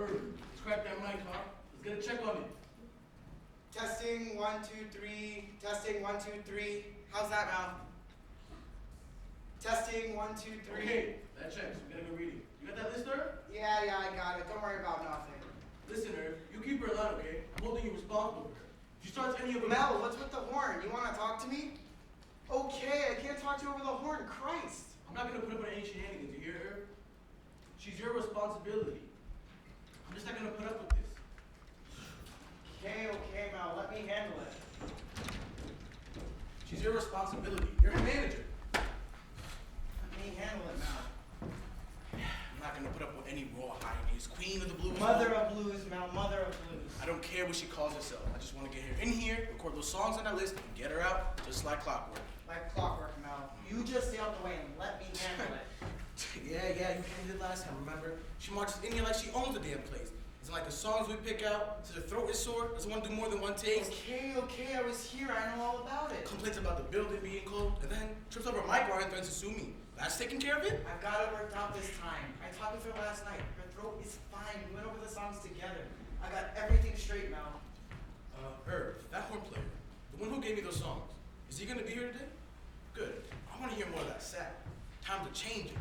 Let's crack that mic, huh? Let's get a check on it. Testing, 1, 2, 3. Testing, 1, 2, 3. How's that now? Testing, 1, 2, 3. Okay, that checks. We got a good reading. You got that list, Irv? Yeah, I got it. Don't worry about nothing. Listen, Irv, you keep her alive, okay? I'm holding you responsible for her. If she starts any of them... Mel, what's with the horn? You want to talk to me? Okay, I can't talk to you over the horn. Christ. I'm not going to put up with any shenanigans, you hear, Irv? She's your responsibility. I'm just not going to put up with this. Okay, Mel. Let me handle it. She's your responsibility. You're her manager. Let me handle it, Mel. I'm not going to put up with any raw ironies. Queen of the blues. Mother of blues, Mel. Mother of blues. I don't care what she calls herself. I just want to get her in here, record those songs on that list, and get her out just like clockwork. Like clockwork, Mel. You just stay out the way and let me handle it. Yeah, you handled it last time, remember? She marches in here like she owns the damn place. It's like the songs we pick out, so the throat is sore, doesn't want to do more than one take. Okay, I was here, I know all about it. Complaints about the building being cold, and then trips over a mic wire and threatens to sue me. That's taking care of it? I've got it worked out this time. I talked with her last night. Her throat is fine. We went over the songs together. I got everything straight, Mel. Irv, that horn player, the one who gave me those songs, is he gonna be here today? Good. I want to hear more of that set. Time to change it.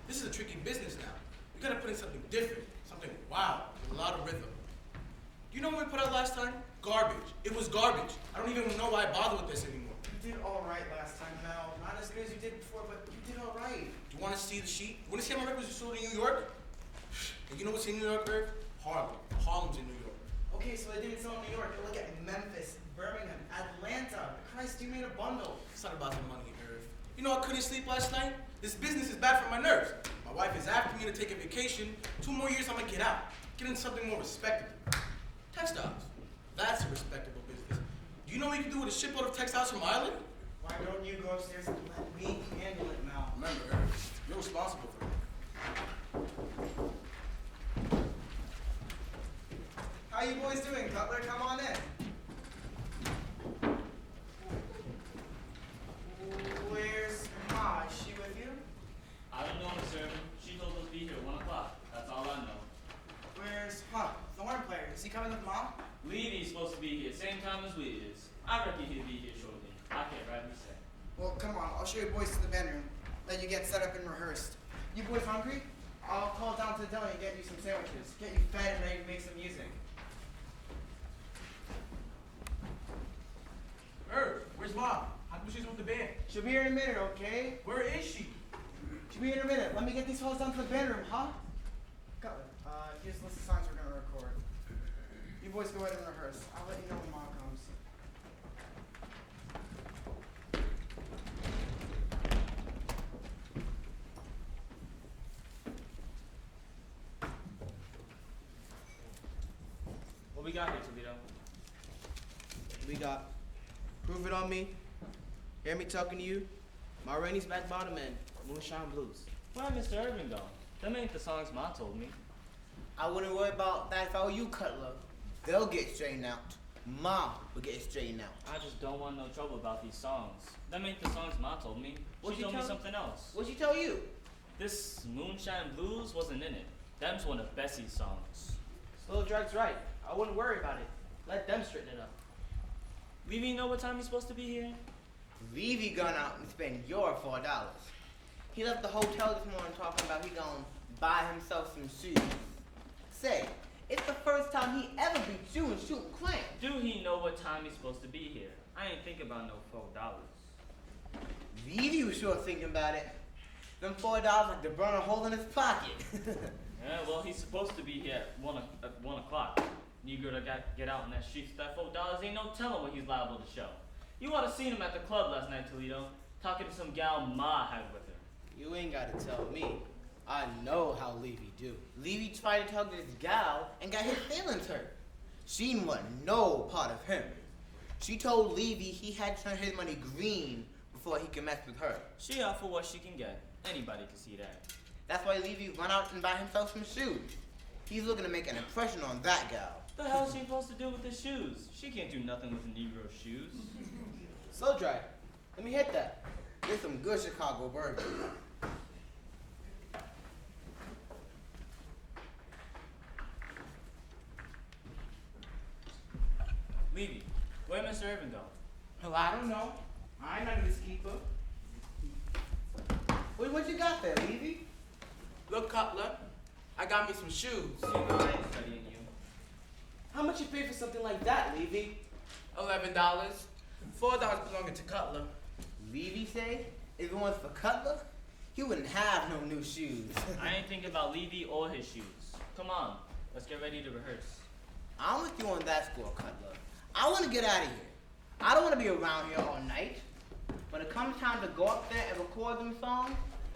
This is a tricky business now. We gotta put in something different, something wild, with a lot of rhythm. Do you know what we put out last time? Garbage. It was garbage. I don't even know why I bother with this anymore. You did all right last time, Mel. Not as good as you did before, but you did all right. Do you want to see the sheet? You want to see how my records are sold in New York? And you know what's in New York, Irv? Harlem. Harlem's in New York. Okay, so they didn't sell in New York. Look at Memphis, Birmingham, Atlanta. Christ, you made a bundle. It's not about the money, Irv. You know I couldn't sleep last night? This business is bad for my nerves. My wife is after me to take a vacation. 2 more years, I'm gonna get out. Get into something more respectable. Textiles. That's a respectable business. Do you know what you can do with a shipload of textiles from Ireland? Why don't you go upstairs and let me handle it, Mel? Remember, Irv, you're responsible for it. How you boys doing, Cutler? Come on in. Where's Ma? Is she with you? I don't know, Miss Irvin. She told us to be here at 1 o'clock. That's all I know. Where's the horn player? Is he coming with Mom? Levy's supposed to be here same time as we is. I reckon he'll be here shortly. I can't rightly say. Well, come on. I'll show you boys to the bedroom. Let you get set up and rehearsed. You boys hungry? I'll call down to the deli and get you some sandwiches. Get you fed and ready to make some music. Irv, where's Mom? How come she's with the band? She'll be here in a minute, okay? Where is she? She'll be here in a minute. Let me get these fellas down to the bedroom, huh? Cutler, here's the list of songs we're gonna record. You boys go ahead and rehearse. I'll let you know when Mom comes. What we got here, Toledo? We got Prove It On Me, Hear Me Talking to You, My Rainey's Back Bottom, and Moonshine Blues. Where Mr. Irvin gone? Them ain't the songs Ma told me. I wouldn't worry about that if I were you, Cutler. They'll get straightened out. Mom will get straightened out. I just don't want no trouble about these songs. Them ain't the songs Ma told me. She told me something else. What'd she tell you? This Moonshine Blues wasn't in it. Them's one of Bessie's songs. Slow Drag's right. I wouldn't worry about it. Let them straighten it up. Levy know what time he's supposed to be here? Levy gone out and spent your $4. He left the hotel this morning talking about he gonna buy himself some shoes. Say, It's the first time he ever beat you in shooting clams. Do he know what time he's supposed to be here? I ain't thinking about no $4. Levy was sure thinking about it. Them $4 like to burn a hole in his pocket. Yeah, well, he's supposed to be here at 1 o'clock. Negro to get out in that street for that $4 ain't no telling what he's liable to show. You ought to seen him at the club last night, Toledo, talking to some gal Ma had with her. You ain't gotta tell me. I know how Levy do. Levy tried to talk to this gal and got his feelings hurt. She didn't want no part of him. She told Levy he had to turn his money green before he could mess with her. She out for what she can get. Anybody can see that. That's why Levy went out and bought himself some shoes. He's looking to make an impression on that gal. What the hell is she supposed to do with the shoes? She can't do nothing with the Negro's shoes. So dry. Let me hit that. There's some good Chicago bourbon. Levy, where Mr. Irvin go? Well, I don't know. I ain't none of this keeper. Wait, what you got there, Levy? Look, Cutler, I got me some shoes. Negro, I ain't studying you. How much you pay for something like that, Levy? $11. $4 belonging to Cutler. Levy say if it was for Cutler, he wouldn't have no new shoes. I ain't thinking about Levy or his shoes. Come on, let's get ready to rehearse. I'm with you on that score, Cutler. I want to get out of here. I don't want to be around here all night. When it comes time to go up there and record them songs,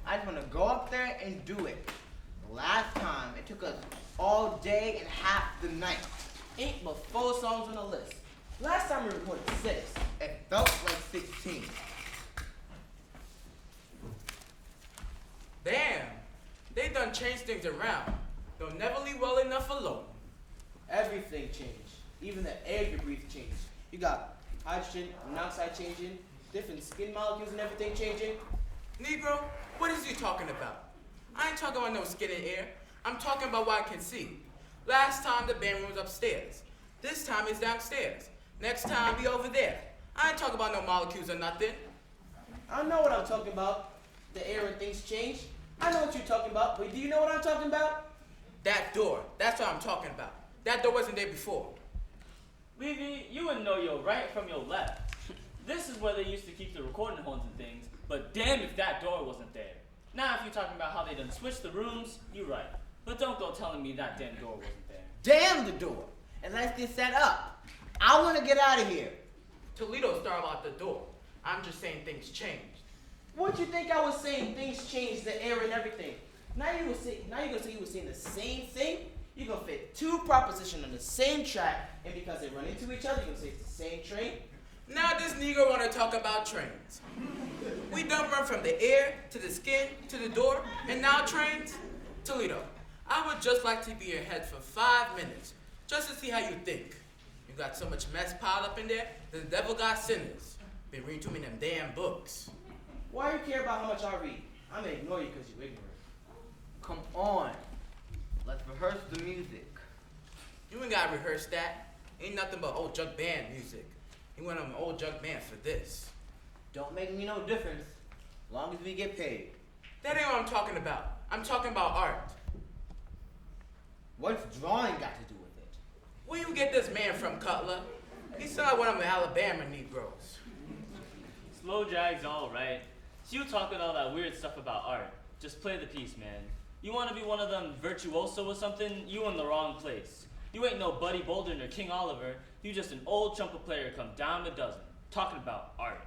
I just want to go up there and do it. Last time, it took us all day and half the night. 8 but 4 songs on the list. Last time we recorded 6. It felt like 16. Damn, they done changed things around. They'll never leave well enough alone. Everything changed. Even the air you breathe changed. You got hydrogen, monoxide changing, different skin molecules and everything changing. Negro, what is you talking about? I ain't talking about no skin and air. I'm talking about what I can see. Last time the band room was upstairs. This time it's downstairs. Next time be over there. I ain't talking about no molecules or nothing. I know what I'm talking about. The air and things change. I know what you're talking about, but do you know what I'm talking about? That door, that's what I'm talking about. That door wasn't there before. Levy, you wouldn't know your right from your left. This is where they used to keep the recording horns and things, but damn if that door wasn't there. Now if you're talking about how they done switched the rooms, you're right. But don't go telling me that damn door wasn't there. Damn the door. And let's get set up. I want to get out of here. Toledo started out the door. I'm just saying things changed. What you think I was saying? Things changed, the air and everything. Now you're gonna say you were saying the same thing? You're gonna fit 2 propositions on the same track, and because they run into each other, you're gonna say it's the same train? Now this Negro wanna talk about trains. We done run from the air to the skin to the door, and now trains? Toledo, I would just like to be your head for 5 minutes, just to see how you think. You got so much mess piled up in there, the devil got sinners. Been reading too many them damn books. Why do you care about how much I read? I'm gonna ignore you because you're ignorant. Come on. Let's rehearse the music. You ain't gotta rehearse that. Ain't nothing but old junk band music. You went on an old junk band for this. Don't make me no difference, as long as we get paid. That ain't what I'm talking about. I'm talking about art. What's drawing got to do with it? Where you get this man from, Cutler? He sound like one of the Alabama Negroes. Slow drag's alright. So you talking all that weird stuff about art. Just play the piece, man. You want to be one of them virtuoso or something? You in the wrong place. You ain't no Buddy Bolden or King Oliver. You just an old trumpet player come dime a dozen. Talking about art.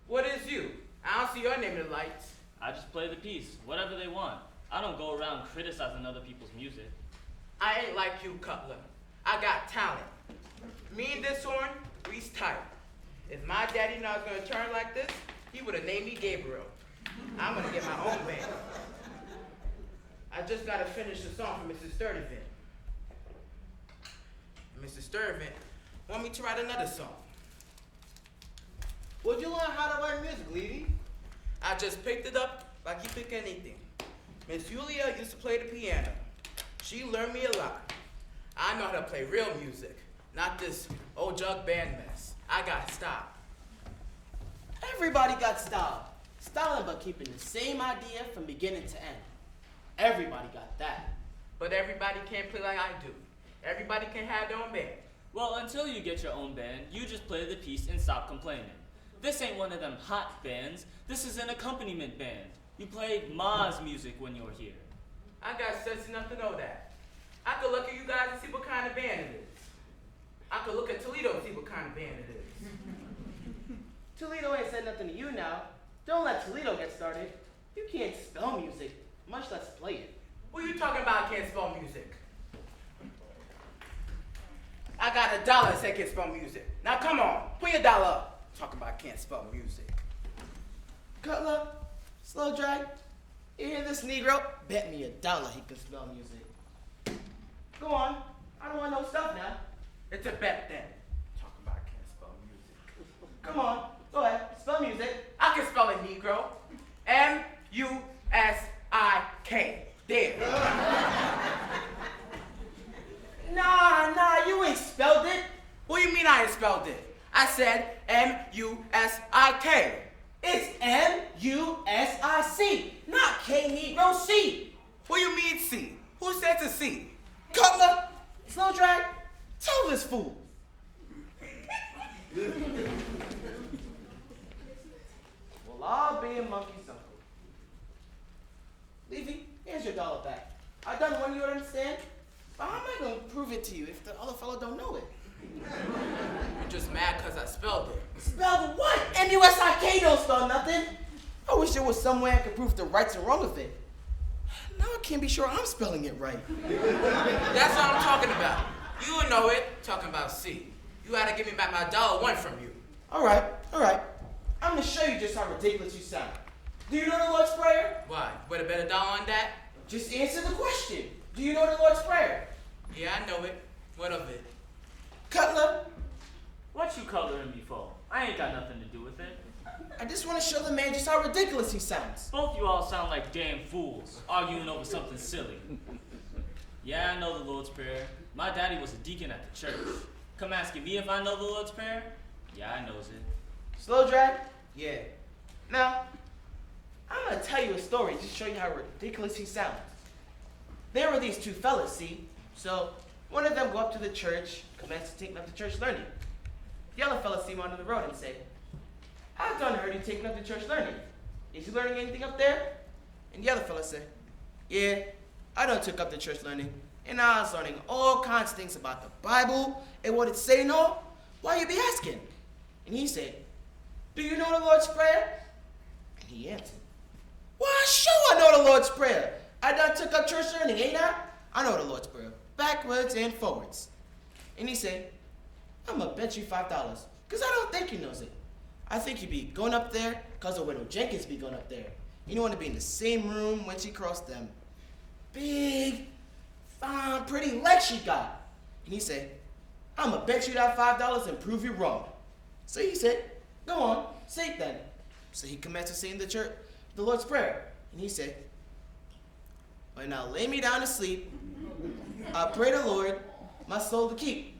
What is you? I don't see your name in the lights. I just play the piece, whatever they want. I don't go around criticizing other people's music. I ain't like you, Cutler. I got talent. Me and this horn, we's tight. If my daddy knew I was gonna turn like this, he would have named me Gabriel. I'm gonna get my own band. I just gotta finish the song for Mrs. Sturdivant. Mrs. Sturdivant want me to write another song. Where'd you learn how to write music, Levy? I just picked it up like you pick anything. Miss Julia used to play the piano. She learned me a lot. I know how to play real music, not this old jug band mess. I got style. Everybody got style. Style about keeping the same idea from beginning to end. Everybody got that. But everybody can't play like I do. Everybody can have their own band. Well, until you get your own band, you just play the piece and stop complaining. This ain't one of them hot bands. This is an accompaniment band. You play Ma's music when you're here. I got sense enough to know that. I could look at you guys and see what kind of band it is. I could look at Toledo and see what kind of band it is. Toledo ain't said nothing to you now. Don't let Toledo get started. You can't spell music, much less play it. What are you talking about can't spell music? I got $1 that said can't spell music. Now come on, put your dollar up. Talking about can't spell music. Cutler, slow drag. You hear this Negro? Bet me $1 he can spell music. Go on. I don't want no stuff now. It's a bet then. Talking about can't spell music. Come on. Go ahead. Spell music. I can spell it, Negro. M-U-S-I-K. There. Nah, you ain't spelled it. What do you mean I ain't spelled it? I said M-U-S-I-K. It's M-U-S-I-C, not K-Negro C. What do you mean C? Who said to C? Cutler, slow drag, tell this fool. Well, I'll be a monkey's uncle. Levy, here's your $1 back. I done one, you understand? But how am I gonna prove it to you if the other fellow don't know it? You're just mad because I spelled it. Spelled what? M-U-S-I-K don't spell nothing. I wish there was some way I could prove the rights and wrong of it. Now I can't be sure I'm spelling it right. That's what I'm talking about. You would know it. Talking about C. You had to give me back my $1 from you. All right. I'm gonna show you just how ridiculous you sound. Do you know the Lord's Prayer? Why? Would have bet $1 on that? Just answer the question. Do you know the Lord's Prayer? Yeah, I know it. What of it? Cutler, What you coloring me for? I ain't got nothing to do with it. I just want to show the man just how ridiculous he sounds. Both you all sound like damn fools, arguing over something silly. Yeah, I know the Lord's Prayer. My daddy was a deacon at the church. Come asking me if I know the Lord's Prayer? Yeah, I knows it. Slow drag? Yeah. Now, I'm gonna tell you a story just to show you how ridiculous he sounds. There were these two fellas, see? So, one of them go up to the church, commence to taking up the church learning. The other fella see him on the road and say, I done heard you taking up the church learning. Is you learning anything up there? And the other fella say, yeah, I done took up the church learning, and I was learning all kinds of things about the Bible and what it say and all. Why you be asking? And he said, do you know the Lord's Prayer? And he answered, why, sure I know the Lord's Prayer. I done took up church learning, ain't I? I know the Lord's Prayer, backwards and forwards. And he said, I'm gonna bet you $5, because I don't think he knows it. I think he be going up there because of Widow Jenkins be going up there. You don't want to be in the same room when she crossed them big, fine, pretty legs she got. And he said, I'm gonna bet you that $5 and prove you wrong. So he said, go on, say it then. So he commenced to sing the Lord's Prayer. And he said, when I lay me down to sleep, I pray the Lord my soul to keep.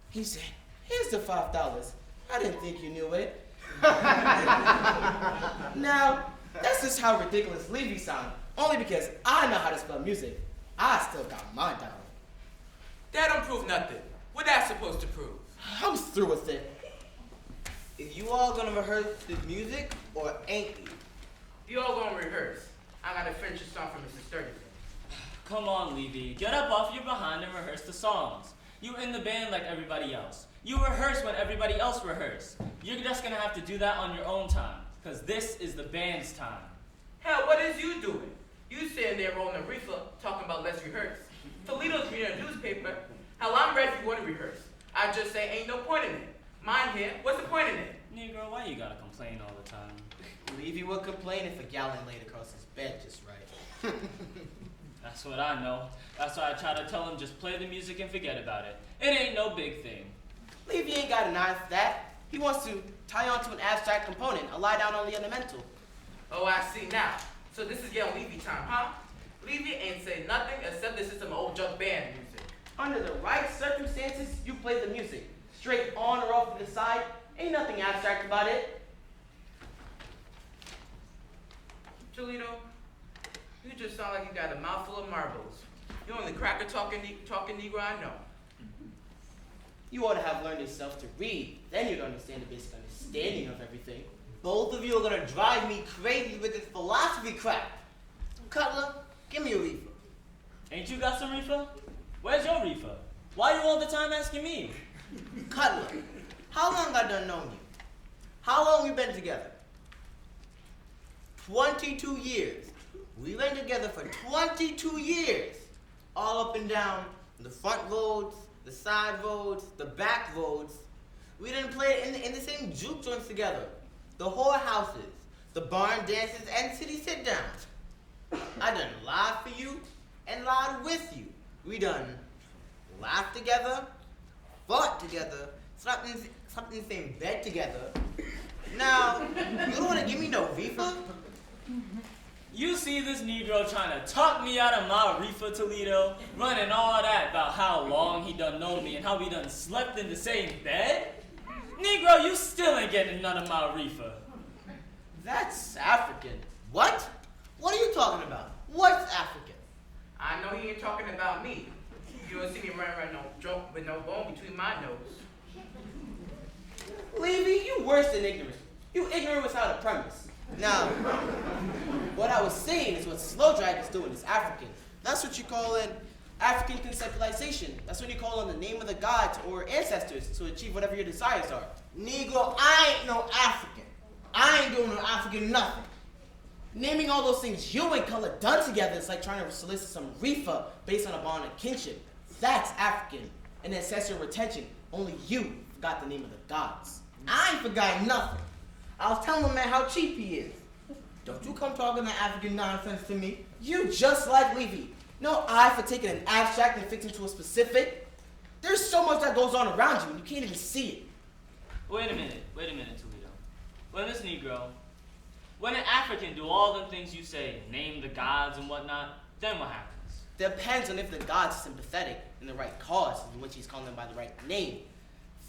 He said, here's the $5. I didn't think you knew it. Now, that's just how ridiculous Levy sounds. Only because I know how to spell music. I still got mine down. That don't prove nothing. What that supposed to prove? I'm through with it. Is you all gonna rehearse the music or ain't you? You all gonna rehearse. I gotta finish a song for Mrs. Sturgis. Come on, Levy. Get up off your behind and rehearse the songs. You in the band like everybody else. You rehearse when everybody else rehearse. You're just gonna have to do that on your own time, because this is the band's time. Hell, what is you doing? You sitting there rolling a reefer talking about let's rehearse. Toledo's reading a newspaper. Hell, I'm ready if you want to rehearse. I just say ain't no point in it. Mine here, what's the point in it? Negro, why you gotta complain all the time? Levy would complain if a gallon laid across his bed just right. That's what I know. That's why I try to tell him just play the music and forget about it. It ain't no big thing. Levy ain't got an eye for that. He wants to tie on to an abstract component, a lie down on the elemental. Oh, I see now. So this is young Levy time, huh? Levy ain't say nothing except this is some old junk band music. Under the right circumstances, you play the music. Straight on or off to the side, ain't nothing abstract about it. Toledo, you just sound like you got a mouthful of marbles. You only cracker talking Negro I know. You ought to have learned yourself to read. Then you'd understand the basic understanding of everything. Both of you are gonna drive me crazy with this philosophy crap. Cutler, give me a reefer. Ain't you got some reefer? Where's your reefer? Why you all the time asking me? Cutler, how long I done known you? How long we been together? 22 years. We been together for 22 years. All up and down the front roads, the side roads, the back roads. We didn't play in the same juke joints together. The whorehouses, the barn dances, and city sit-downs. I done lied for you and lied with you. We done laughed together, fought together, slept in the same bed together. Now, you don't want to give me no reefer? You see this Negro trying to talk me out of my reefer, Toledo, running all that about how long he done known me and how we done slept in the same bed? Negro, you still ain't getting none of my reefer. That's African. What? What are you talking about? What's African? I know he ain't talking about me. You don't see me running around no joke with no bone between my nose. Levy, you worse than ignorant. You ignorant without a premise. Now, What I was saying is what slow drag is doing is African. That's what you call an African conceptualization. That's when you call on the name of the gods or ancestors to achieve whatever your desires are. Negro, I ain't no African. I ain't doing no African nothing. Naming all those things you and Color done together is like trying to solicit some reefer based on a bond of kinship. That's African. And ancestral retention. Only you forgot the name of the gods. I ain't forgot nothing. I was telling the man how cheap he is. Don't you come talking that African nonsense to me. You just like Levy. No eye for taking an abstract and fixing to a specific. There's so much that goes on around you and you can't even see it. Wait a minute, Toledo. When this Negro, when an African do all them things you say, name the gods and whatnot, then what happens? Depends on if the gods are sympathetic in the right cause in which he's calling them by the right name.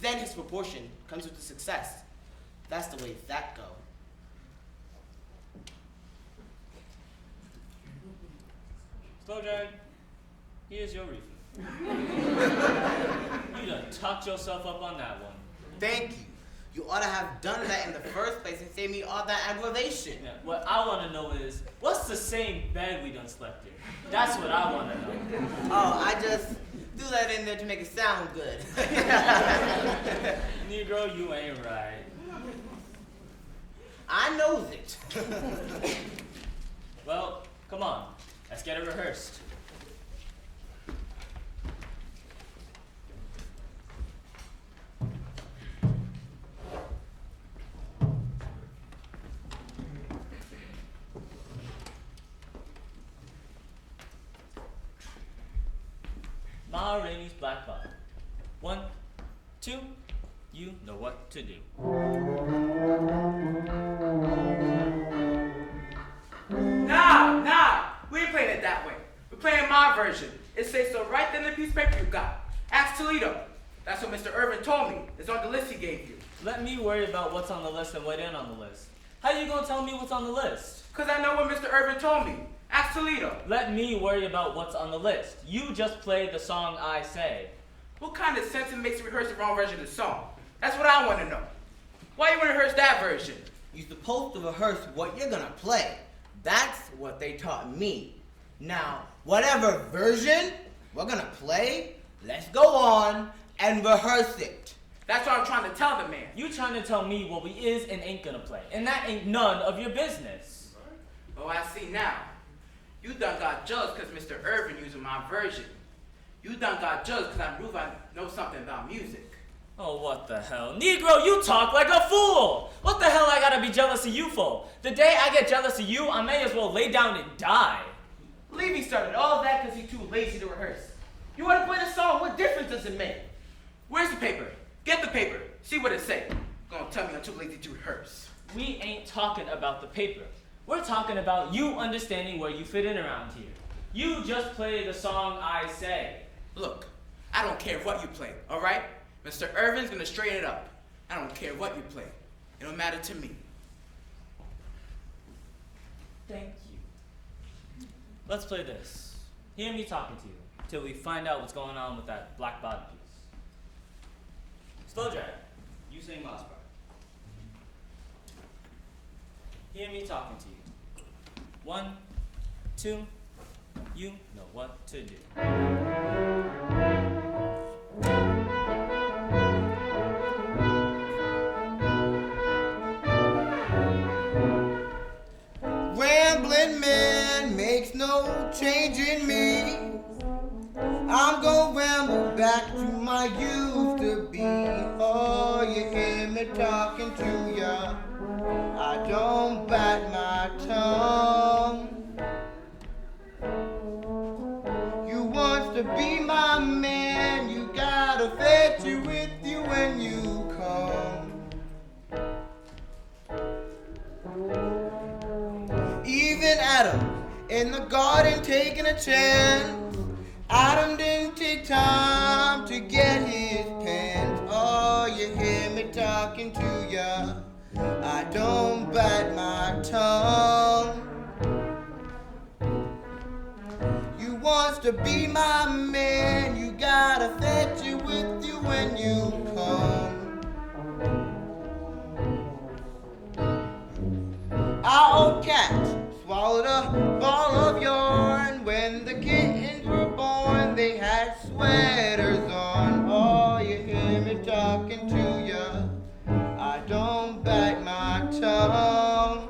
Then his proportion comes with the success. That's the way that go. Slow drag, here's your reefer. You done tucked yourself up on that one. Thank you. You ought to have done that in the first place and saved me all that aggravation. Yeah, what I want to know is, what's the same bed we done slept in? That's what I want to know. Oh, I just threw that in there to make it sound good. Negro, you ain't right. I knows it. Well, come on, let's get it rehearsed. Ma Rainey's Blackbox. 1, 2, you know what to do. Nah, we ain't playing it that way. We're playing my version. It says so right there in the piece of paper you got. Ask Toledo. That's what Mr. Irvin told me. It's on the list he gave you. Let me worry about what's on the list and what ain't on the list. How you gonna tell me what's on the list? Because I know what Mr. Irvin told me. Ask Toledo. Let me worry about what's on the list. You just play the song I say. What kind of sense it makes to rehearse the wrong version of the song? That's what I want to know. Why you want to rehearse that version? You're supposed to rehearse what you're gonna play. That's what they taught me. Now, whatever version we're gonna play, let's go on and rehearse it. That's what I'm trying to tell the man. You trying to tell me what we is and ain't gonna play, and that ain't none of your business. Oh, I see now. You done got jealous because Mr. Irvin using my version. You done got jealous because I prove I know something about music. Oh, what the hell? Negro, you talk like a fool! What the hell I gotta be jealous of you for? The day I get jealous of you, I may as well lay down and die. Levy started all of that because he's too lazy to rehearse. You want to play the song, what difference does it make? Where's the paper? Get the paper. See what it say. Gonna tell me I'm too lazy to rehearse. We ain't talking about the paper. We're talking about you understanding where you fit in around here. You just play the song I say. Look, I don't care what you play, all right? Mr. Irvin's gonna straighten it up. I don't care what you play. It don't matter to me. Thank you. Let's play this. Hear me talking to you till we find out what's going on with that black bottom piece. Slow drag. You sing Moss part. Hear me talking to you. 1, 2. You know what to do. Rambling man makes no change in me. I'm gonna ramble back to my used to be. Oh, you hear me talking to ya. I don't bite my tongue. You wants to be my man. You gotta fetch it with you when you come. Even Adam in the garden taking a chance. Adam didn't take time to get his pants. Oh, you hear me talking to ya. I don't bite my tongue. You wants to be my man. You gotta fetch it with you when you come. Our old cat swallowed a ball of yarn. When the kittens were born, they had sweaters on. Oh, you hear me talking to ya. I don't bite my tongue.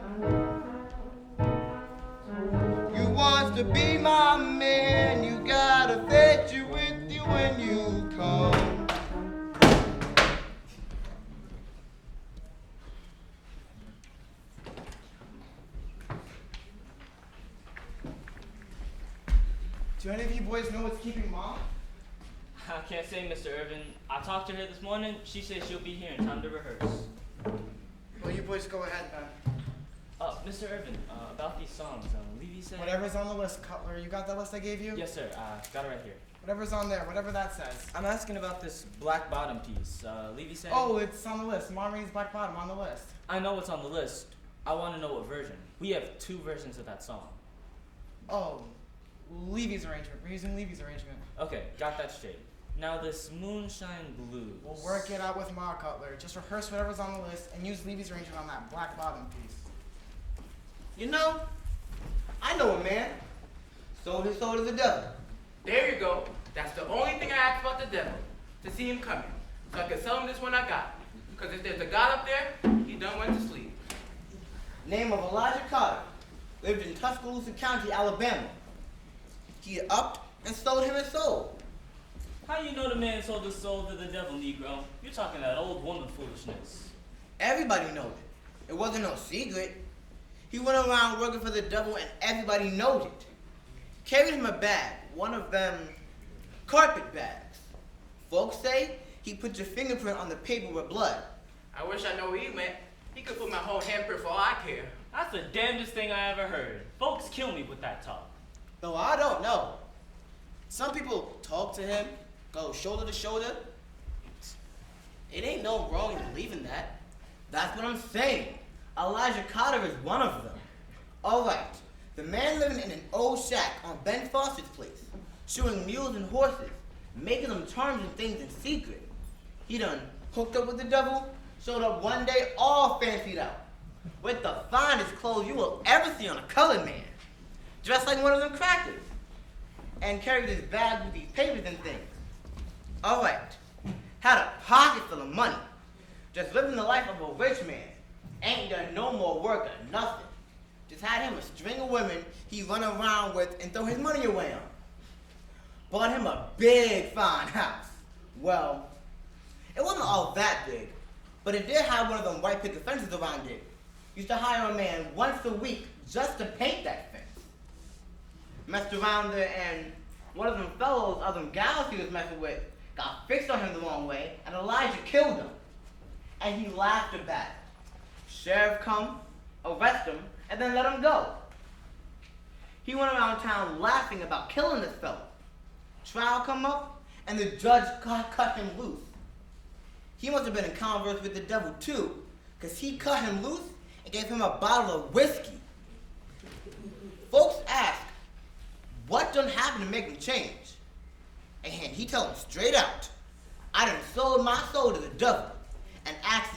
You wants to be my man. You gotta fetch it with you when you come. Do any of you boys know what's keeping Mom? I can't say, Mr. Irvin. I talked to her this morning. She said she'll be here in time to rehearse. Well, you boys go ahead then. Mr. Irvin, about these songs, Levy said... Whatever's on the list, Cutler. You got that list I gave you? Yes, sir. Got it right here. Whatever's on there, whatever that says. I'm asking about this black bottom piece. Levy said... Oh, it's on the list. Mom Rainey's Black Bottom on the list. I know what's on the list. I want to know what version. We have 2 versions of that song. Oh, Levy's arrangement. We're using Levy's arrangement. Okay, got that straight. Now this Moonshine Blues. We'll work it out with Ma, Cutler. Just rehearse whatever's on the list and use Levy's arrangement on that Black Bottom piece. You know, I know a man. Sold his soul to the devil. There you go. That's the only thing I asked about the devil. To see him coming. So I can sell him this one I got. Because if there's a God up there, he done went to sleep. Name of Elijah Carter. Lived in Tuscaloosa County, Alabama. He had upped and sold him his soul. How you know the man sold his soul to the devil, Negro? You're talking that old woman foolishness. Everybody knows it. It wasn't no secret. He went around working for the devil and everybody knows it. Carried him a bag, one of them carpet bags. Folks say he put your fingerprint on the paper with blood. I wish I know where he went. He could put my whole handprint for all I care. That's the damnedest thing I ever heard. Folks kill me with that talk. Though I don't know. Some people talk to him, go shoulder to shoulder. It ain't no wrong in believing that. That's what I'm saying. Elijah Carter is one of them. All right, the man living in an old shack on Ben Fawcett's place, shoeing mules and horses, making them charms and things in secret. He done hooked up with the devil, showed up one day all fancied out, with the finest clothes you will ever see on a colored man, dressed like one of them crackers, and carried his bag with these papers and things. All right, had a pocket full of money, just living the life of a rich man. Ain't done no more work or nothing. Just had him a string of women he run around with and throw his money away on. Bought him a big fine house. Well, it wasn't all that big, but it did have one of them white picket fences around it. Used to hire a man once a week just to paint that fence. Messed around there and one of them fellows, other gals he was messing with, got fixed on him the wrong way and Elijah killed him. And he laughed about it. Sheriff come, arrest him, and then let him go. He went around town laughing about killing this fellow. Trial come up, and the judge cut him loose. He must have been in converse with the devil too, because he cut him loose and gave him a bottle of whiskey. Folks ask, what done happened to make him change? And he tell him straight out, I done sold my soul to the devil and asked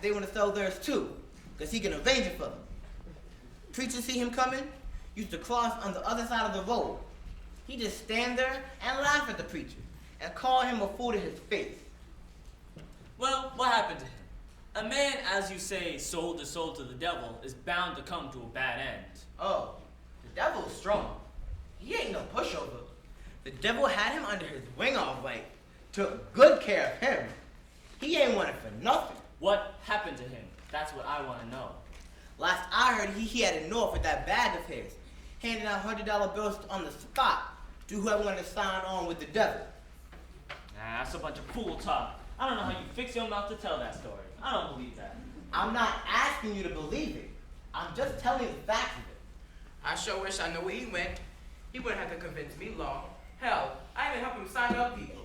they want to sell theirs too, because he can avenge it for them. Preachers see him coming, used to cross on the other side of the road. He just stand there and laugh at the preacher and call him a fool to his face. Well, what happened to him? A man, as you say, sold his soul to the devil is bound to come to a bad end. Oh, the devil's strong. He ain't no pushover. The devil had him under his wing all right, took good care of him. He ain't wanted for nothing. What happened to him? That's what I want to know. Last I heard, he had it north with that bag of his, handing out $100 bills on the spot to whoever wanted to sign on with the devil. Nah, that's a bunch of fool talk. I don't know how you fix your mouth to tell that story. I don't believe that. I'm not asking you to believe it. I'm just telling you the facts of it. I sure wish I knew where he went. He wouldn't have to convince me long. Hell, I even helped him sign up people.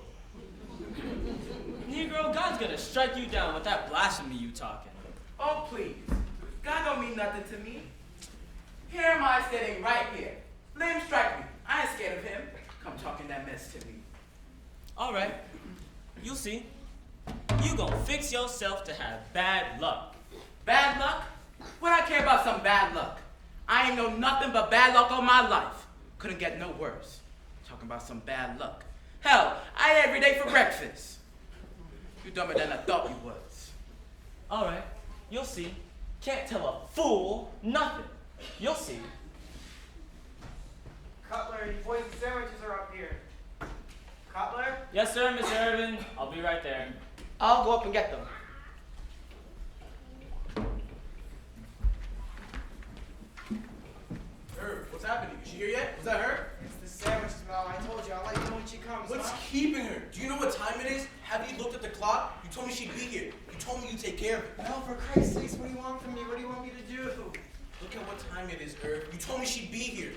Negro, God's gonna strike you down with that blasphemy you talking. Oh, please. God don't mean nothing to me. Here am I sitting right here. Let him strike me. I ain't scared of him. Come talking that mess to me. All right, you'll see. You gonna fix yourself to have bad luck. Bad luck? What I care about some bad luck? I ain't know nothing but bad luck all my life. Couldn't get no worse. Talking about some bad luck. Hell, I ate every day for breakfast. You dumber than I thought you was. All right, you'll see. Can't tell a fool nothing. You'll see. Cutler, your boys' sandwiches are up here. Cutler? Yes, sir, Miss Irvin. I'll be right there. I'll go up and get them. Herb, what's happening? Is she here yet? Was that her? It's the sandwiches, Mom. I told you. I'll let you know when she comes. What's huh? keeping her? Do you know what time it is? Have you looked at the clock? You told me she'd be here. You told me you'd take care of it. No, for Christ's sakes, what do you want from me? What do you want me to do? Look at what time it is, Herb. You told me she'd be here.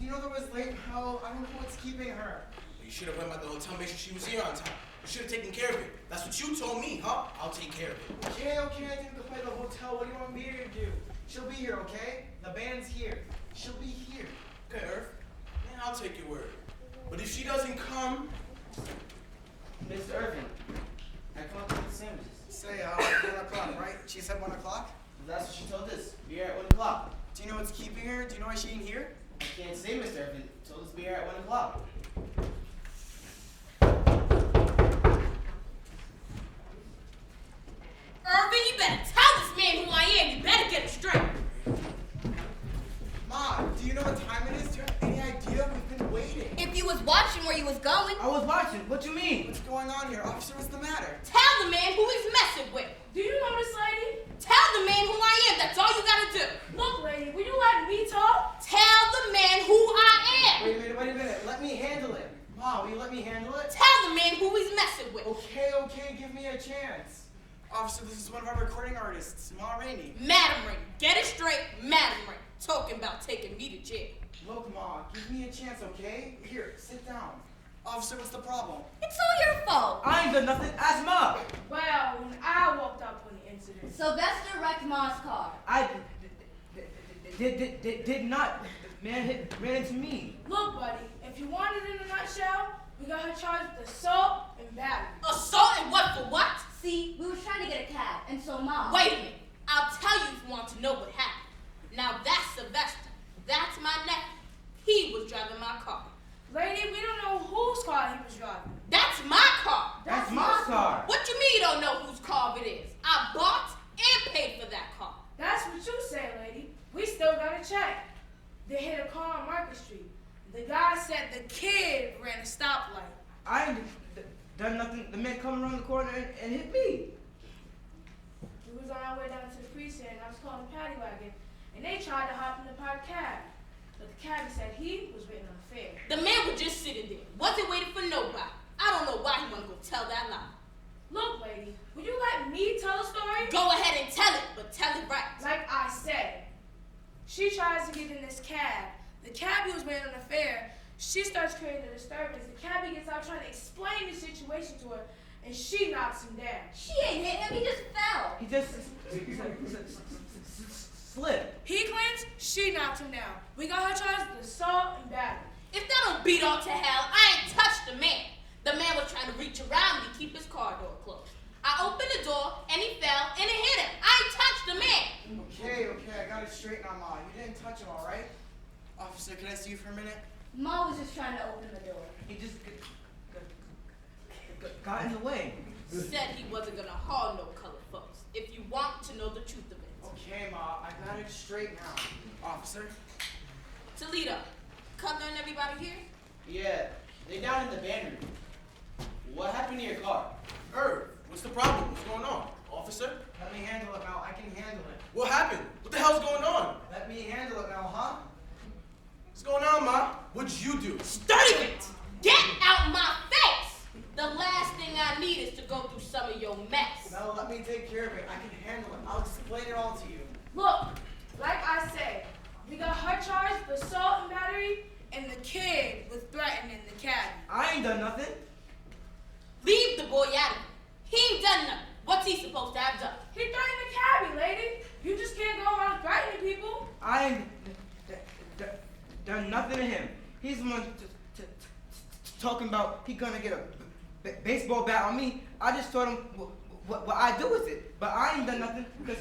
You know that was late. Hell, I don't know what's keeping her. You should have went by the hotel, make sure she was here on time. You should have taken care of it. That's what you told me, huh? I'll take care of it. Okay, I didn't go by the hotel. What do you want me to do? She'll be here, okay? The band's here. She'll be here. Okay, Herb. Man, I'll take your word. But if she doesn't come, Mr. Irvin, I come up with the sandwiches. Say, 1 o'clock, right? She said 1 o'clock? That's what she told us. Be here at 1 o'clock. Do you know what's keeping her? Do you know why she ain't here? I can't say, Mr. Irvin. Told us to be here at 1 o'clock. Irvin, you better tell this man who I am. You better get it straight. Mom, do you know what time it is? Do you have any idea? We've been waiting. If you was watching where you was going, I was watching. What you mean? What's going on here? Officer, what's the matter? tell the man who he's messing with. Do you know this lady? Tell the man who I am. That's all you gotta do. Look, lady, will you let me talk? Tell the man who I am. Wait a minute. Let me handle it. Mom, will you let me handle it? Tell the man who he's messing with. Okay, give me a chance. Officer, this is one of our recording artists, Ma Rainey. Madam Rainey. Get it straight, Madam Rainey. Talking about taking me to jail. Look, Ma, give me a chance, okay? Here, sit down. Officer, what's the problem? It's all your fault. I ain't done nothing. Ask Mom. Well, when I walked up on the incident. Sylvester wrecked Ma's car. I did not. Man ran into me. Look, buddy, if you want it in a nutshell, we got her charged with assault and battery. Assault and what for what? See, we were trying to get a cab, and so Mom. Wait a minute. I'll tell you if you want to know what happened. Now that's Sylvester. That's my nephew. He was driving my car. Lady, we don't know whose car he was driving. That's my car. That's my car. What you mean you don't know whose car it is? I bought and paid for that car. That's what you say, lady. We still gotta check. They hit a car on Market Street. The guy said the kid ran a stoplight. I ain't done nothing. The man come around the corner and hit me. We was on our way down to the precinct, and I was calling the paddy wagon, and they tried to hop in the parked cab. But the cabbie said he was waiting on the fare. The man was just sitting there. Wasn't waiting for nobody. I don't know why he wanna go tell that lie. Look, lady, will you let me tell the story? Go ahead and tell it, but tell it right. Like I said, she tries to get in this cab. The cabbie was waiting on the fare. She starts creating a disturbance. The cabbie gets out trying to explain the situation to her, and she knocks him down. She ain't hit him, he just fell. He just slip. He claims she knocked him down. We got her charged with assault and battery. If that don't beat all to hell, I ain't touched the man. The man was trying to reach around me to keep his car door closed. I opened the door, and he fell, and it hit him. I ain't touched the man. Okay, I got it straight now, Ma. You didn't touch him, all right? Officer, can I see you for a minute? Ma was just trying to open the door. He just got in the way. Said he wasn't gonna haul no colored folks. If you want to know the truth of it. Okay, Ma, I got it straight now. Officer? Toledo, Cutler and everybody here? Yeah, they down in the band room. What happened to your car? Irv, what's the problem? What's going on? Officer? Let me handle it now. I can handle it. What happened? What the hell's going on? Let me handle it now, huh? What's going on, Ma? What'd you do? Study it! Get out my face! The last thing I need is to go through some of your mess. No, let me take care of it. I can handle it. I'll explain it all to you. Look, like I said, we got her charged with assault and battery, and the kid with threatening the caddy. I ain't done nothing. Leave the boy out of it. He ain't done nothing. What's he supposed to have done? He threatened the cabbie, lady. You just can't go around threatening people. I ain't done nothing to him. He's the one talking about he gonna get a baseball bat on me. I just told him what I do with it. But I ain't done nothing because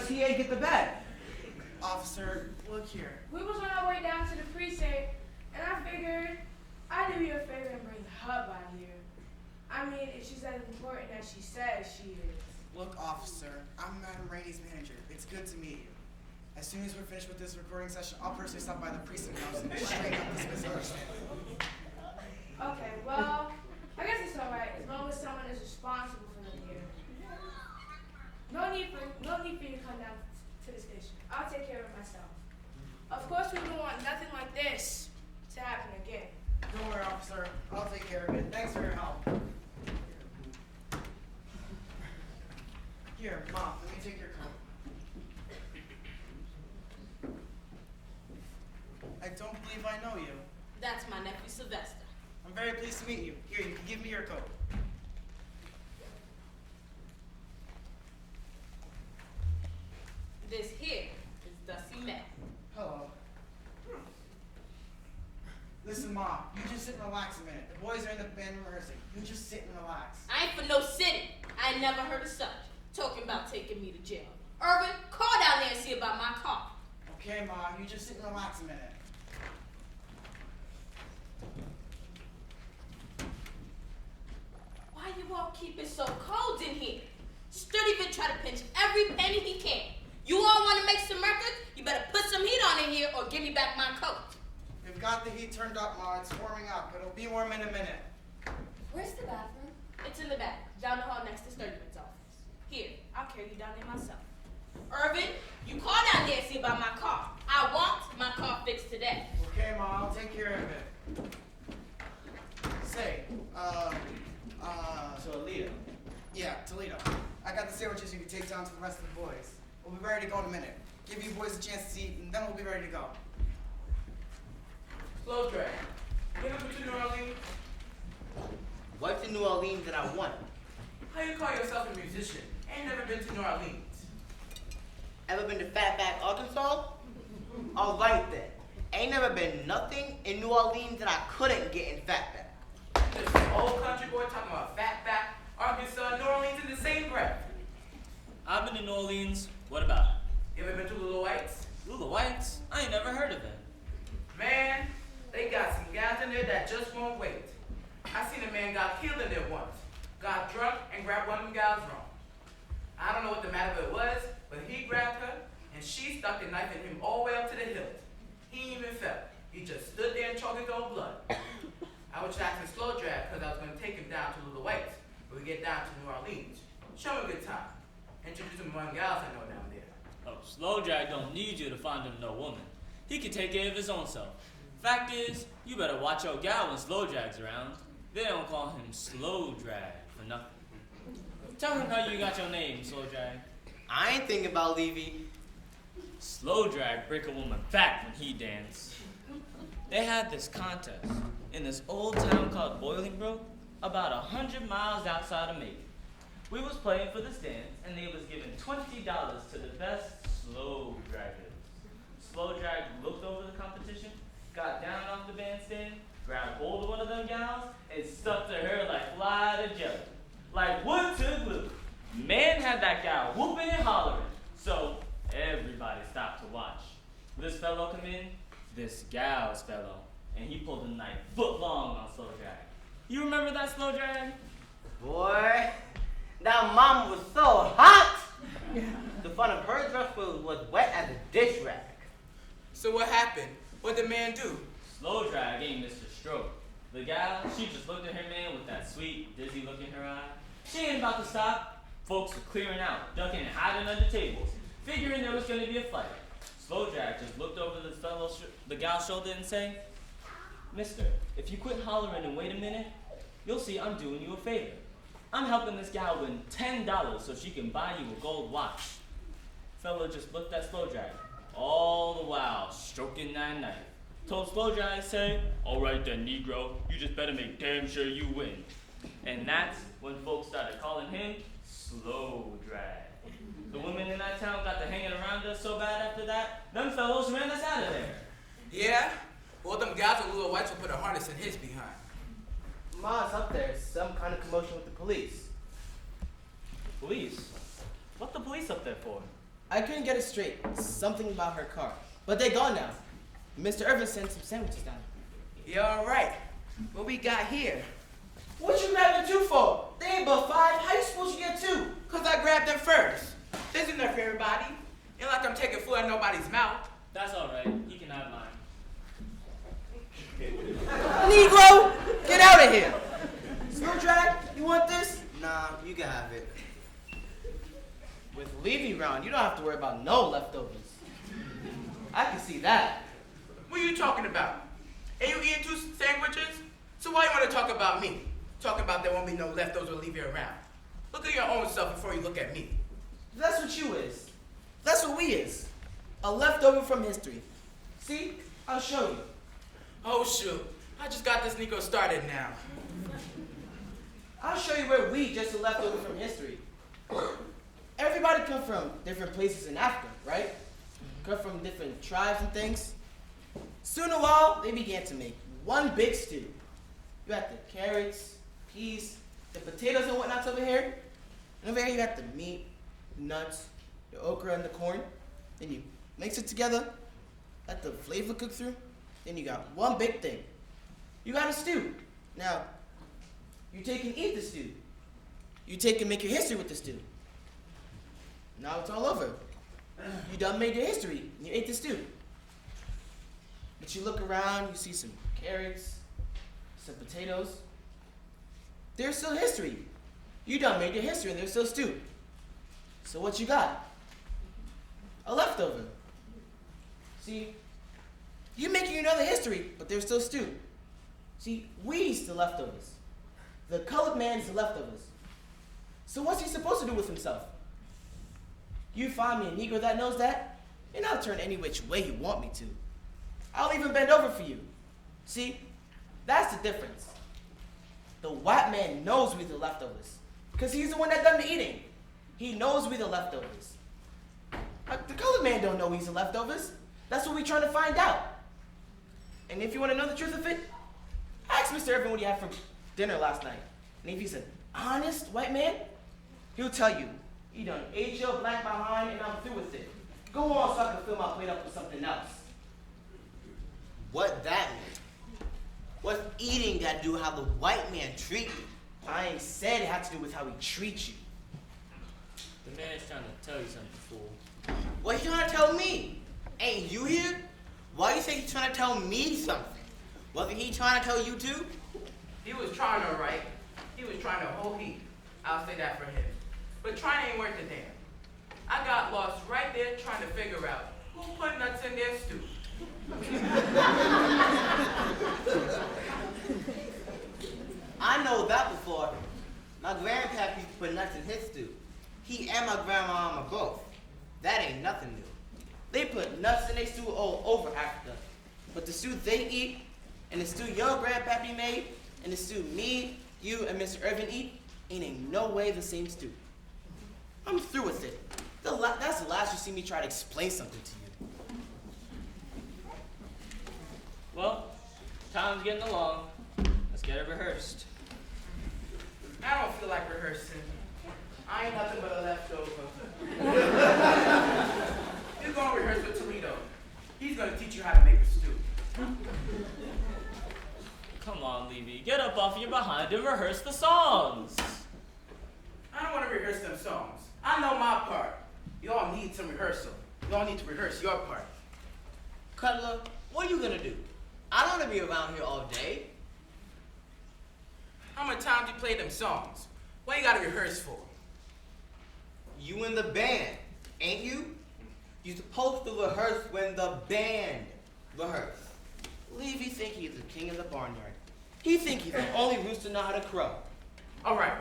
he ain't get the bat. Officer, look here. We was on our way down to the precinct, and I figured I'd do you a favor and bring her by here. I mean, if she's as important as she says she is. Look, officer, I'm Madam Rainey's manager. It's good to meet you. As soon as we're finished with this recording session, I'll personally stop by the precinct house and straighten up this misunderstanding. Okay, well, I guess it's all right as long as someone is responsible for them here. No need for you to come down to the station. I'll take care of it myself. Of course, we don't want nothing like this to happen again. Don't worry, officer. I'll take care of it. Thanks for your help. Here, Mom, let me take your coat. I don't believe I know you. That's my nephew Sylvester. I'm very pleased to meet you. Here, you can give me your coat. This here is Dusty Matt. Hello. Listen, Mom, you just sit and relax a minute. The boys are in the band rehearsing. You just sit and relax. I ain't for no sitting. I ain't never heard of such. Talking about taking me to jail. Irvin, call down there and see about my car. Okay, Mom, you just sit and relax a minute. Why you all keep it so cold in here? Sturdy been trying to pinch every penny he can. You all want to make some records? You better put some heat on in here or give me back my coat. We've got the heat turned up, Ma. It's warming up. It'll be warm in a minute. Where's the bathroom? It's in the back, down the hall next to Sturdyman's office. Here, I'll carry you down there myself. Irvin, you call down there and see about my car. I want my car fixed today. Okay, Ma, I'll take care of it. Say, Toledo. yeah, Toledo. I got the sandwiches you can take down to the rest of the boys. We'll be ready to go in a minute. Give you boys a chance to eat, and then we'll be ready to go. Slow drag. You ever been to New Orleans? What's in New Orleans that I want? How you call yourself a musician? Ain't never been to New Orleans. Ever been to Fatback, Arkansas? All right then. Ain't never been nothing in New Orleans that I couldn't get in Fatback. This old country boy talking about Fatback, Arkansas, New Orleans in the same breath. I've been to New Orleans. What about it? You ever been to Little Whites? Lula Whites? I ain't never heard of it. Man, they got some guys in there that just won't wait. I seen a man got killed in there once. Got drunk and grabbed one of them gals wrong. I don't know what the matter with it was, but he grabbed her and she stuck the knife in him all the way up to the hilt. He ain't even felt. He just stood there and choked his own blood. I was asking slow drag because I was going to take him down to Little Whites when we get down to New Orleans. Show him a good time. Introduce him to one gals I know down there. Oh, Slow Drag don't need you to find him no woman. He can take care of his own self. Fact is, you better watch your gal when Slow Drag's around. They don't call him Slow Drag for nothing. Tell him how you got your name, Slow Drag. I ain't thinking about leaving. Slow Drag break a woman fat when he dance. They had this contest in this old town called Bolingbroke, about 100 miles outside of Macon. We was playing for this dance, and they was giving $20 to the best slow draggers. Slow drag looked over the competition, got down off the bandstand, grabbed hold of one of them gals, and stuck to her like fly to jelly. Like wood to glue. Man had that gal whooping and hollering, so everybody stopped to watch. This fellow come in, this gal's fellow, and he pulled a knife foot long on slow drag. You remember that slow drag? Boy, that mama was so hot. The front of her dress was wet as a dish rag. So what happened? What did the man do? Slow drag ain't Mr. Stroke. The gal, she just looked at her man with that sweet, dizzy look in her eye. She ain't about to stop. Folks were clearing out, ducking and hiding under tables, figuring there was going to be a fight. Slow drag just looked over the gal's shoulder and said, "Mister, if you quit hollering and wait a minute, you'll see I'm doing you a favor. I'm helping this gal win $10 so she can buy you a gold watch." Fella just looked at slow drag, all the while stroking that knife. Told slow drag, say, "All right then, Negro, you just better make damn sure you win." And that's when folks started calling him Slow Drag. The women in that town got to hanging around us so bad after that, them fellows ran us out of there. Yeah? Well, them gals with little whites will put a harness in his behind. Ma's up there. Some kind of commotion with the police. Police? What the police up there for? I couldn't get it straight. Something about her car. But they gone now. Mr. Irvin sent some sandwiches down. Yeah, all right. What we got here? What you grabbing two for? They ain't but 5. How you supposed to get 2? Because I grabbed them first. There's enough for everybody. Ain't like I'm taking food out of nobody's mouth. That's all right. He can have mine. Negro, get out of here. Slow drag, you want this? Nah, you can have it. With Levy round, you don't have to worry about no leftovers. I can see that. What are you talking about? Ain't you eating 2 sandwiches? So why you want to talk about me? Talking about there won't be no leftovers or leave you around. Look at your own self before you look at me. That's what you is. That's what we is. A leftover from history. See? I'll show you. Oh shoot, I just got this Negro started now. I'll show you where we just a leftover from history. Everybody come from different places in Africa, right? Come from different tribes and things. Soon a while, they began to make one big stew. You got the carrots, peas, the potatoes and whatnots over here. And over here you got the meat, nuts, the okra and the corn. Then you mix it together, let the flavor cook through. Then you got one big thing. You got a stew. Now, you take and eat the stew. You take and make your history with the stew. Now it's all over. You done made your history. You ate the stew. But you look around, you see some carrots, some potatoes. There's still history. You done made your history and there's still stew. So what you got? A leftover. See, you're making another history, but there's still stew. See, we's the leftovers. The colored man's the leftovers. So what's he supposed to do with himself? You find me a Negro that knows that, and I'll turn any which way you want me to. I'll even bend over for you. See, that's the difference. The white man knows we the leftovers, because he's the one that done the eating. He knows we the leftovers. The colored man don't know he's the leftovers. That's what we're trying to find out. And if you want to know the truth of it, ask Mr. Irvin what he had for dinner last night. And if he's an honest white man, he'll tell you, he done ate your black behind and I'm through with it. Go on so I can fill my plate up with something else. What that mean? What's eating got to do with how the white man treat you? I ain't said it had to do with how he treats you. The man's trying to tell you something, fool. What he trying to tell me? Ain't you here? Why you say he's trying to tell me something? Wasn't he trying to tell you too? He was trying to write. He was trying to whole heap. I'll say that for him. But trying ain't worth a damn. I got lost right there trying to figure out who put nuts in their stew. I know that before. My grandpa used to put nuts in his stew. He and my grandmama both. That ain't nothing new. They put nuts in their stew all over Africa. But the stew they eat, and the stew your grandpappy made, and the stew me, you, and Mr. Irvin eat, ain't no way the same student. I'm through with it. That's the last you see me try to explain something to you. Well, time's getting along. Let's get it rehearsed. I don't feel like rehearsing. I ain't nothing but a leftover. You're going to rehearse with Toledo. He's going to teach you how to make a stew. Come on, Levy. Get up off your behind and rehearse the songs. I don't want to rehearse them songs. I know my part. You all need some rehearsal. You all need to rehearse your part. Cutler, what are you gonna do? I don't wanna be around here all day. How many times you play them songs? What you gotta rehearse for? You in the band, ain't you? You supposed to rehearse when the band rehearse. Levy think he's the king of the barnyard. He think he's the only rooster know how to crow. All right,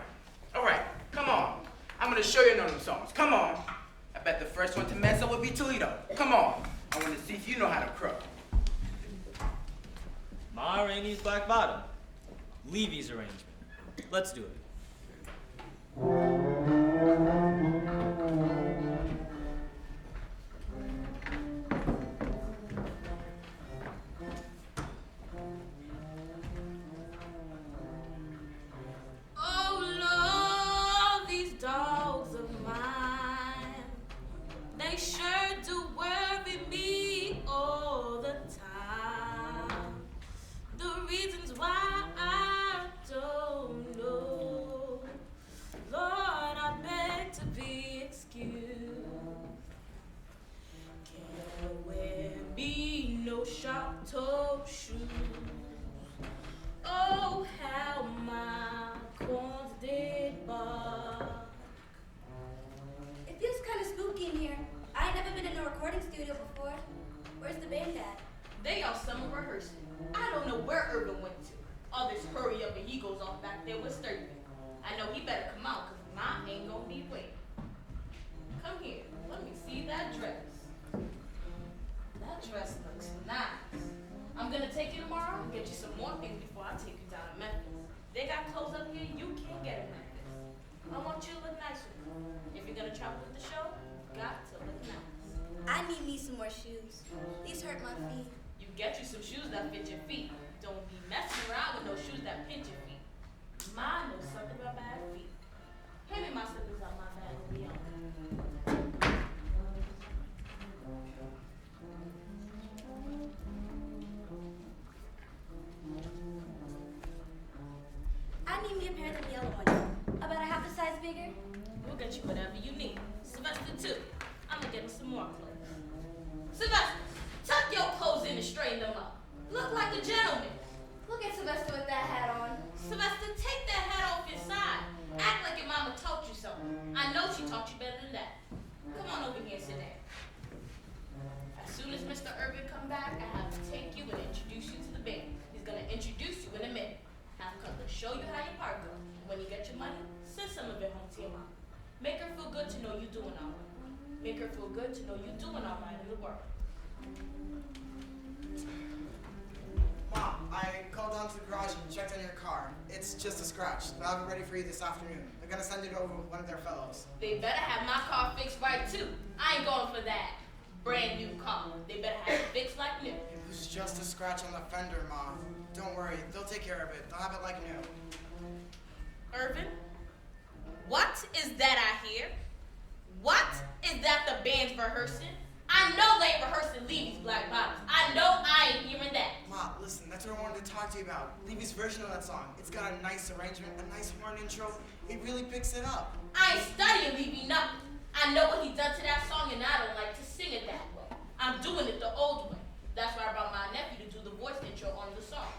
come on. I'm gonna show you none of them songs. Come on. I bet the first one to mess up would be Toledo. Come on. I want to see if you know how to crow. Ma Rainey's Black Bottom. Levy's arrangement. Let's do it. Shop-toe shoes. Oh, how my corns did bark. It feels kind of spooky in here. I ain't never been in a recording studio before. Where's the band at? They are summer rehearsing. I don't know where Evelyn went to. All this hurry up and he goes off back there with Sturgeon. I know he better come out because mine ain't gonna be waiting. Come here, let me see that dress. That dress looks nice. I'm gonna take you tomorrow and get you some more things before I take you down to Memphis. They got clothes up here you can't get in Memphis. I want you to look nice with me. If you're gonna travel with the show, got to look nice. I need me some more shoes. These hurt my feet. You get you some shoes that fit your feet. Don't be messing around with no shoes that pinch your feet. Mine knows something about bad feet. Hand me my slippers out my bag and be on. I need me a pair of the yellow ones. About a half a size bigger. We'll get you whatever you need. Sylvester too. I'm gonna get him some more clothes. Sylvester, tuck your clothes in and straighten them up. Look like a gentleman. Look at Sylvester with that hat on. Sylvester, take that hat off your side. Act like your mama taught you something. I know she taught you better than that. Come on over here and sit down. As soon as Mr. Irvin come back, I have to take you and introduce you to the band. He's gonna introduce you in a minute. Have Cutler show you how your part goes. When you get your money, send some of it home to your mom. Make her feel good to know you're doing all right. Make her feel good to know you're doing all right in the world. Mom, I called down to the garage and checked on your car. It's just a scratch. They'll have it ready for you this afternoon. They're gonna send it over with one of their fellows. They better have my car fixed right too. I ain't going for that brand new car. They better have it fixed like new. It was just a scratch on the fender, Mom. Don't worry, they'll take care of it. They'll have it like new. Irvin, what is that I hear? What is that the band's rehearsing? I know they ain't rehearsing Levy's Black Bottoms. I know I ain't hearing that. Ma, listen, that's what I wanted to talk to you about. Levy's version of that song. It's got a nice arrangement, a nice horn intro. It really picks it up. I ain't studying Levy nothing. I know what he done to that song and I don't like to sing it that way. I'm doing it the old way. That's why I brought my nephew to do the voice intro on the song.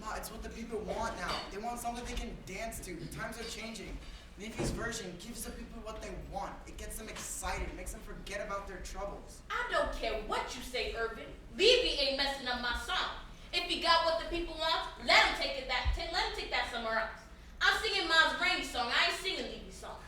Ma, it's what the people want now. They want something they can dance to. Times are changing. Levy's version gives the people what they want. It gets them excited, makes them forget about their troubles. I don't care what you say, Irvin. Levy ain't messing up my song. If he got what the people want, let him take that somewhere else. I'm singing Mom's Rainey song. I ain't singing Levy's song.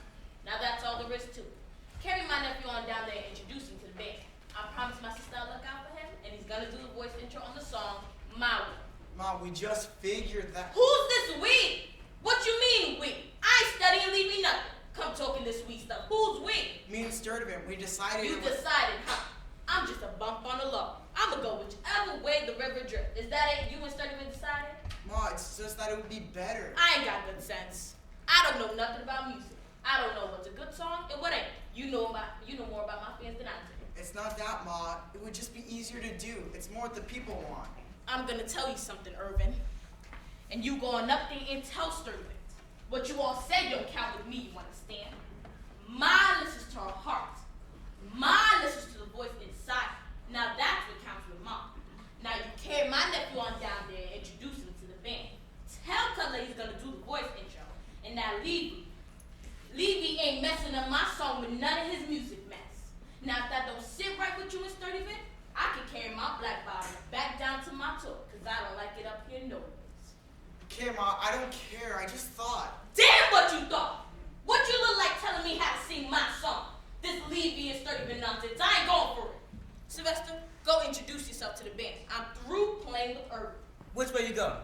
Now that's all there is to it. Carry my nephew on down there and introduce him to the band. I promise my sister I'll look out for him, and he's gonna do the voice intro on the song my way. Ma, we just figured that. Who's this we? What you mean we? I ain't studying, leaving nothing. Come talking this sweet stuff. Who's we? Me and Sturdivant, we decided. You decided, huh? I'm just a bump on the log. I'ma go whichever way the river drifts. Is that it? You and Sturdivant decided? Ma, it's just that it would be better. I ain't got good sense. I don't know nothing about music. I don't know what's a good song and what ain't. You know more about my fans than I do. It's not that, Ma. It would just be easier to do. It's more what the people want. I'm gonna tell you something, Irvin. And you going up there and tell Sturdivant. What you all say don't count with me, you understand? Mine listens to her heart. Mine listens to the voice inside. Now that's what counts with Mom. Now you carry my nephew on down there and introduce him to the band. Tell Cutler he's gonna do the voice intro. And now Levy ain't messing up my song with none of his music mess. Now if that don't sit right with you and Sturdivant, I can carry my black bottle back down to my toe, cause I don't like it up here no ways. Okay, Ma, I don't care. I just thought. Damn what you thought! What you look like telling me how to sing my song? This Levy and Sturdivant nonsense, I ain't going for it. Sylvester, go introduce yourself to the band. I'm through playing with Irvin. Which way you go?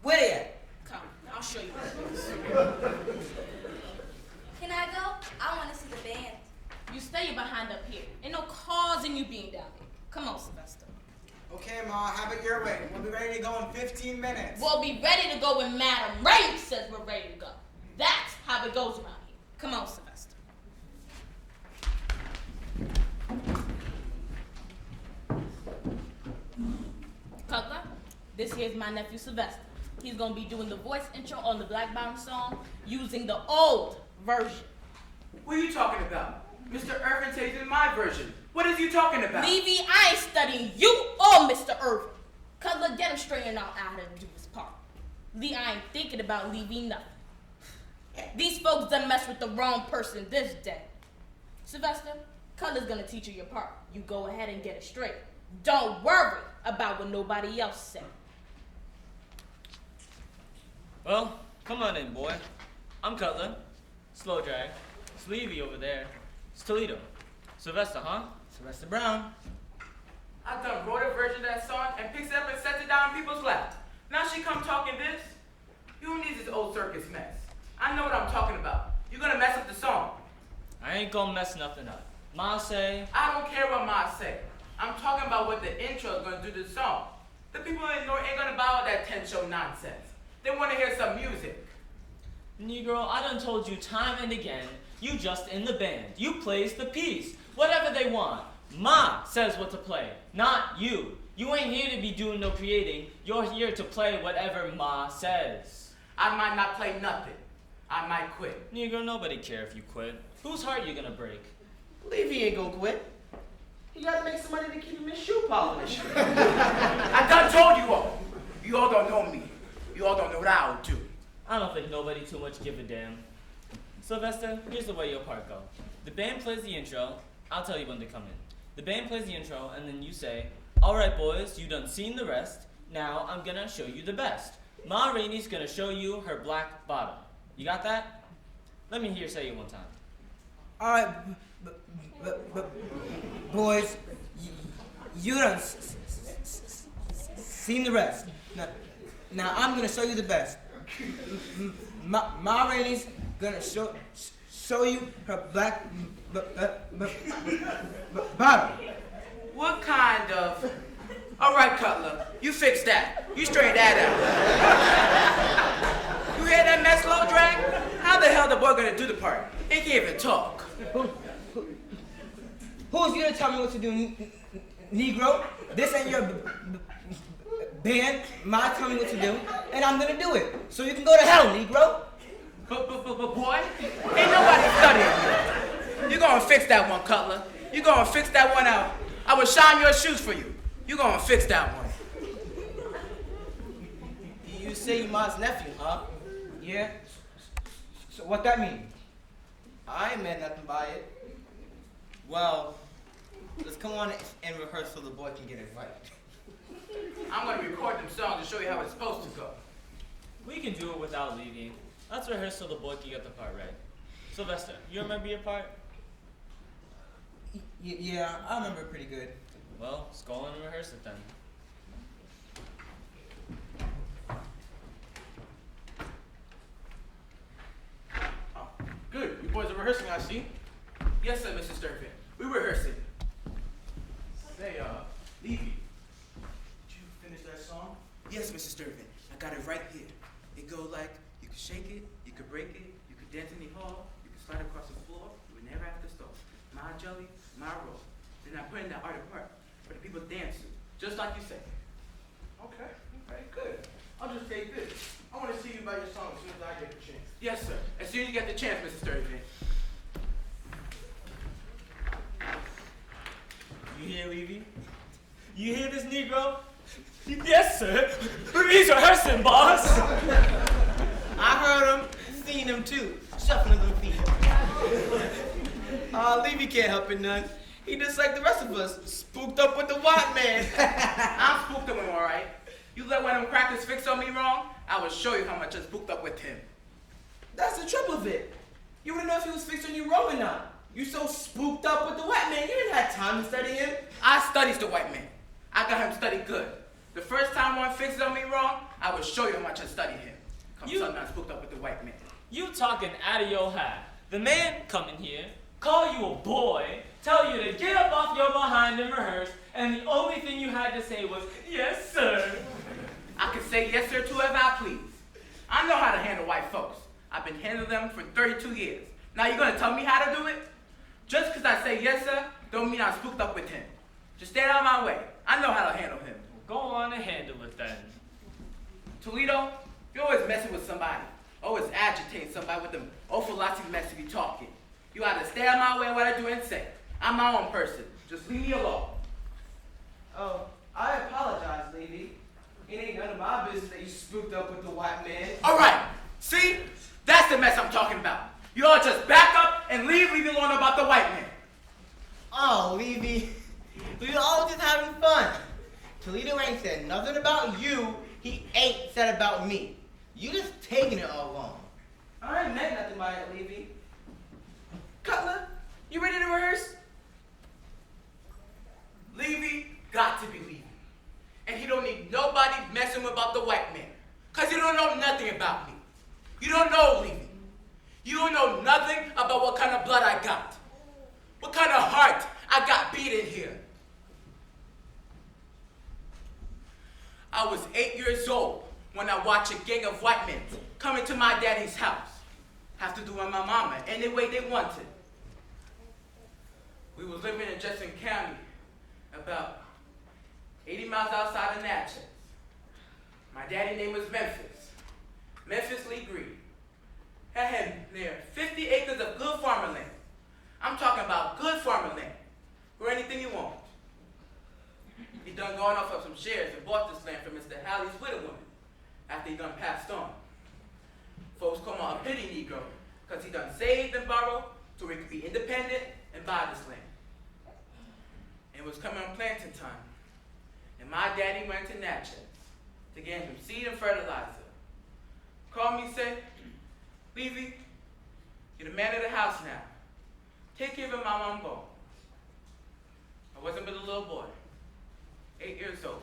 Where they at? Come, I'll show you. Can I go? I want to see the band. You stay behind up here. Ain't no cause in you being down here. Come on, Sylvester. Okay, Ma, have it your way. We'll be ready to go in 15 minutes. We'll be ready to go when Madam Rainey says we're ready to go. That's how it goes around here. Come on, Sylvester. Cutler, this here's my nephew Sylvester. He's gonna be doing the voice intro on the Blackbox song using the old version. What are you talking about? Mr. Irvin says it's my version. What is you talking about? Levy, I ain't studying you or Mr. Irvin. Cutler, get him straightened out how to do his part. Lee, I ain't thinking about Levy nothing. These folks done mess with the wrong person this day. Sylvester, Cutler's gonna teach you your part. You go ahead and get it straight. Don't worry about what nobody else said. Well, come on in, boy. I'm Cutler. Slow drag. It's Levy over there. It's Toledo. Sylvester, huh? Sylvester Brown. I done wrote a version of that song and picks it up and sets it down in people's lap. Now she come talking this? You don't need this old circus mess. I know what I'm talking about. You're gonna mess up the song. I ain't gonna mess nothing up. Ma say, I don't care what Ma say. I'm talking about what the intro is gonna do to the song. The people in North ain't gonna buy all that 10-show nonsense. They wanna hear some music. Negro, I done told you time and again, you just in the band. You plays the piece. Whatever they want. Ma says what to play, not you. You ain't here to be doing no creating. You're here to play whatever Ma says. I might not play nothing. I might quit. Negro, nobody care if you quit. Whose heart you gonna break? Levy ain't gonna quit. He gotta make some money to keep him his shoe polish. I done told you all. You all don't know me. You all don't know what I'll do. I don't think nobody too much give a damn. Sylvester, here's the way your part go. The band plays the intro. I'll tell you when to come in. The band plays the intro, and then you say, "All right, boys, you done seen the rest. Now I'm gonna show you the best. Ma Rainey's gonna show you her black bottom." You got that? Let me hear you say it one time. All right, boys, you done seen the rest. Now I'm gonna show you the best. Ma Rainey's gonna show you her black bottom. What kind of... All right, Cutler, you fix that. You straighten that out. You hear that mess, Low Drag? How the hell the boy gonna do the part? He can't even talk. Who's gonna tell me what to do, Negro? This ain't your band. Ma tell me what to do, and I'm gonna do it. So you can go to hell, Negro. But boy, ain't nobody studying you. You gonna fix that one, Cutler. You gonna fix that one out. I will shine your shoes for you. You gonna fix that one. You say you Ma's nephew, huh? Yeah. So what that mean? I ain't mad nothing by it. Well, let's come on and rehearse so the boy can get it right. I'm gonna record them songs to show you how it's supposed to go. We can do it without leaving. Let's rehearse so the boy can get the part right. Sylvester, you remember your part? Yeah, I remember it pretty good. Well, let's go on and rehearse it then. rehearsing, I see. Yes, sir, Mr. Sturgeon. We're rehearsing. Say, Levy, did you finish that song? Yes, Mr. Sturgeon. I got it right here. It goes like, you can shake it, you can break it, you can dance in the hall, you can slide across the floor, you would never have to stop. My jelly, my roll. Then I put in that art part for the people to dance to, just like you said. Okay, good. I'll just take this. I want to see you by your song as soon as I get the chance. Yes, sir. As soon as you get the chance, Mr. Sturgeon. You hear, Levy? You hear this, Negro? Yes, sir. He's rehearsing, boss. I heard him, seen him too, shuffling them feet. Levy can't help it none. He just like the rest of us, spooked up with the white man. I'm spooked up with him, all right? You let one of them crackers fix on me wrong, I will show you how much I'm spooked up with him. That's the trouble of it. You wouldn't know if he was fixing you wrong or not. You so spooked up with the white man, you didn't have time to study him. I studies the white man. I got him studied good. The first time one fixes on me wrong, I will show you how much I study him. Come suddenly I'm spooked up with the white man. You talking out of your hat. The man come in here, call you a boy, tell you to get up off your behind and rehearse, and the only thing you had to say was, yes, sir. I can say yes, sir, to whoever I please. I know how to handle white folks. I've been handling them for 32 years. Now you're gonna tell me how to do it? Just because I say yes, sir, don't mean I'm spooked up with him. Just stay out of my way. I know how to handle him. Go on and handle it then. Toledo, you're always messing with somebody. Always agitating somebody with them awful lots of mess to be talking. You ought to stay out of my way what I do and say. I'm my own person. Just leave me alone. Oh, I apologize, Levy. It ain't none of my business that you spooked up with the white man. All right. See? That's the mess I'm talking about. You all just back up and leave me alone about the white man. Oh, Levy, we all just having fun. Toledo ain't said nothing about you. He ain't said about me. You just taking it all wrong. I ain't meant nothing by it, Levy. Cutler, you ready to rehearse? Levy got to be Levy. And he don't need nobody messing with about the white man. Because you don't know nothing about me. You don't know Levy. You don't know nothing about what kind of blood I got. What kind of heart I got beating here. I was 8 years old when I watched a gang of white men come into my daddy's house. Have to do with my mama any way they wanted. We were living in Jefferson County, about 80 miles outside of Natchez. My daddy's name was Memphis Lee Green. Had him near 50 acres of good farmer land. I'm talking about good farmer land. Grow anything you want. He done gone off of some shares and bought this land from Mr. Halley's widow woman after he done passed on. Folks call him a pity Negro because he done saved and borrowed so he could be independent and buy this land. And it was coming on planting time. And my daddy went to Natchez to get him seed and fertilizer. Called me and said, Levy, you're the man of the house now. Take care of him, Mama, I'm gone. I wasn't but a little boy, 8 years old.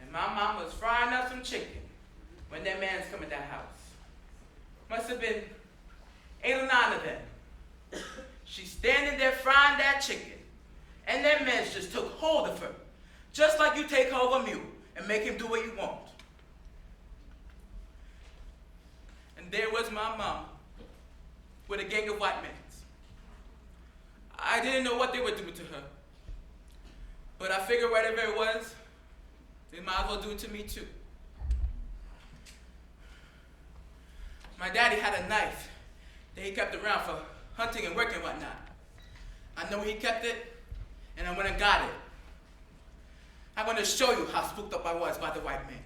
And my mom was frying up some chicken when that man's come in that house. Must have been 8 or 9 of them. She's standing there frying that chicken, and that man just took hold of her, just like you take hold of a mule and make him do what you want. And there was my mom with a gang of white men. I didn't know what they were doing to her, but I figured whatever it was, they might as well do it to me too. My daddy had a knife that he kept around for hunting and work and whatnot. I know he kept it, and I went and got it. I'm going to show you how spooked up I was by the white man.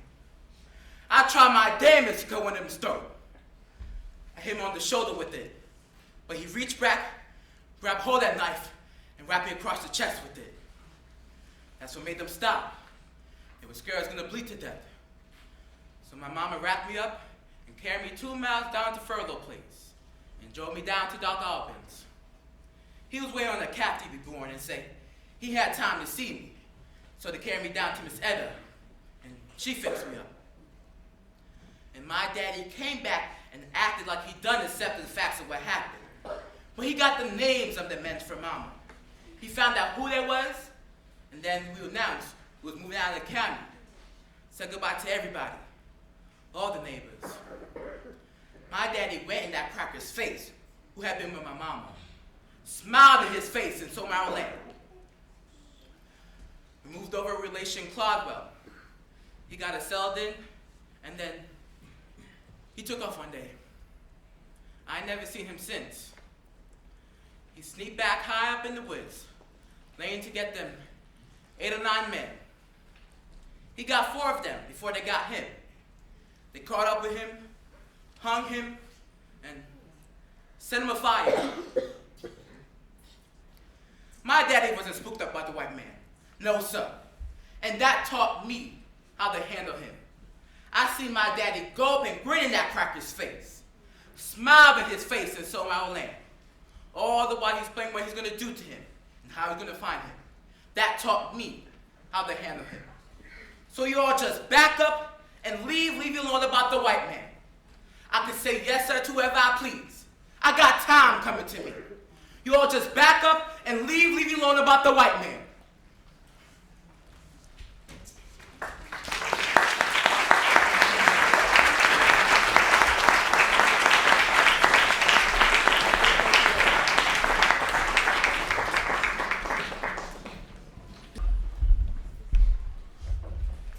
I tried my damnedest to go in his throat. I hit him on the shoulder with it, but he reached back, grabbed hold of that knife, and wrapped me across the chest with it. That's what made them stop. They were scared I was going to bleed to death. So my mama wrapped me up and carried me 2 miles down to Furlough Place and drove me down to Doc Albans. He was waiting on a calf to be born and say he had time to see me. So they carried me down to Miss Etta, and she fixed me up. And my daddy came back and acted like he done accepted the facts of what happened. but he got the names of the men from Mama. He found out who they was, and then we announced we was moving out of the county. Said goodbye to everybody, all the neighbors. My daddy went in that cracker's face, who had been with my mama, smiled in his face and told my old land. We moved over a relation Clodwell. He got us settled in, and then he took off one day. I never seen him since. He sneaked back high up in the woods, laying to get them 8 or 9 men. He got 4 of them before they got him. They caught up with him, hung him, and set him afire. My daddy wasn't spooked up by the white man. No, sir. And that taught me how to handle him. I seen my daddy go up and grin in that cracker's face, smile in his face and show my old land. All the while he's playing what he's gonna do to him and how he's gonna find him. That taught me how to handle him. So you all just back up and leave you alone about the white man. I can say yes, sir, to whoever I please. I got time coming to me. You all just back up and leave you alone about the white man.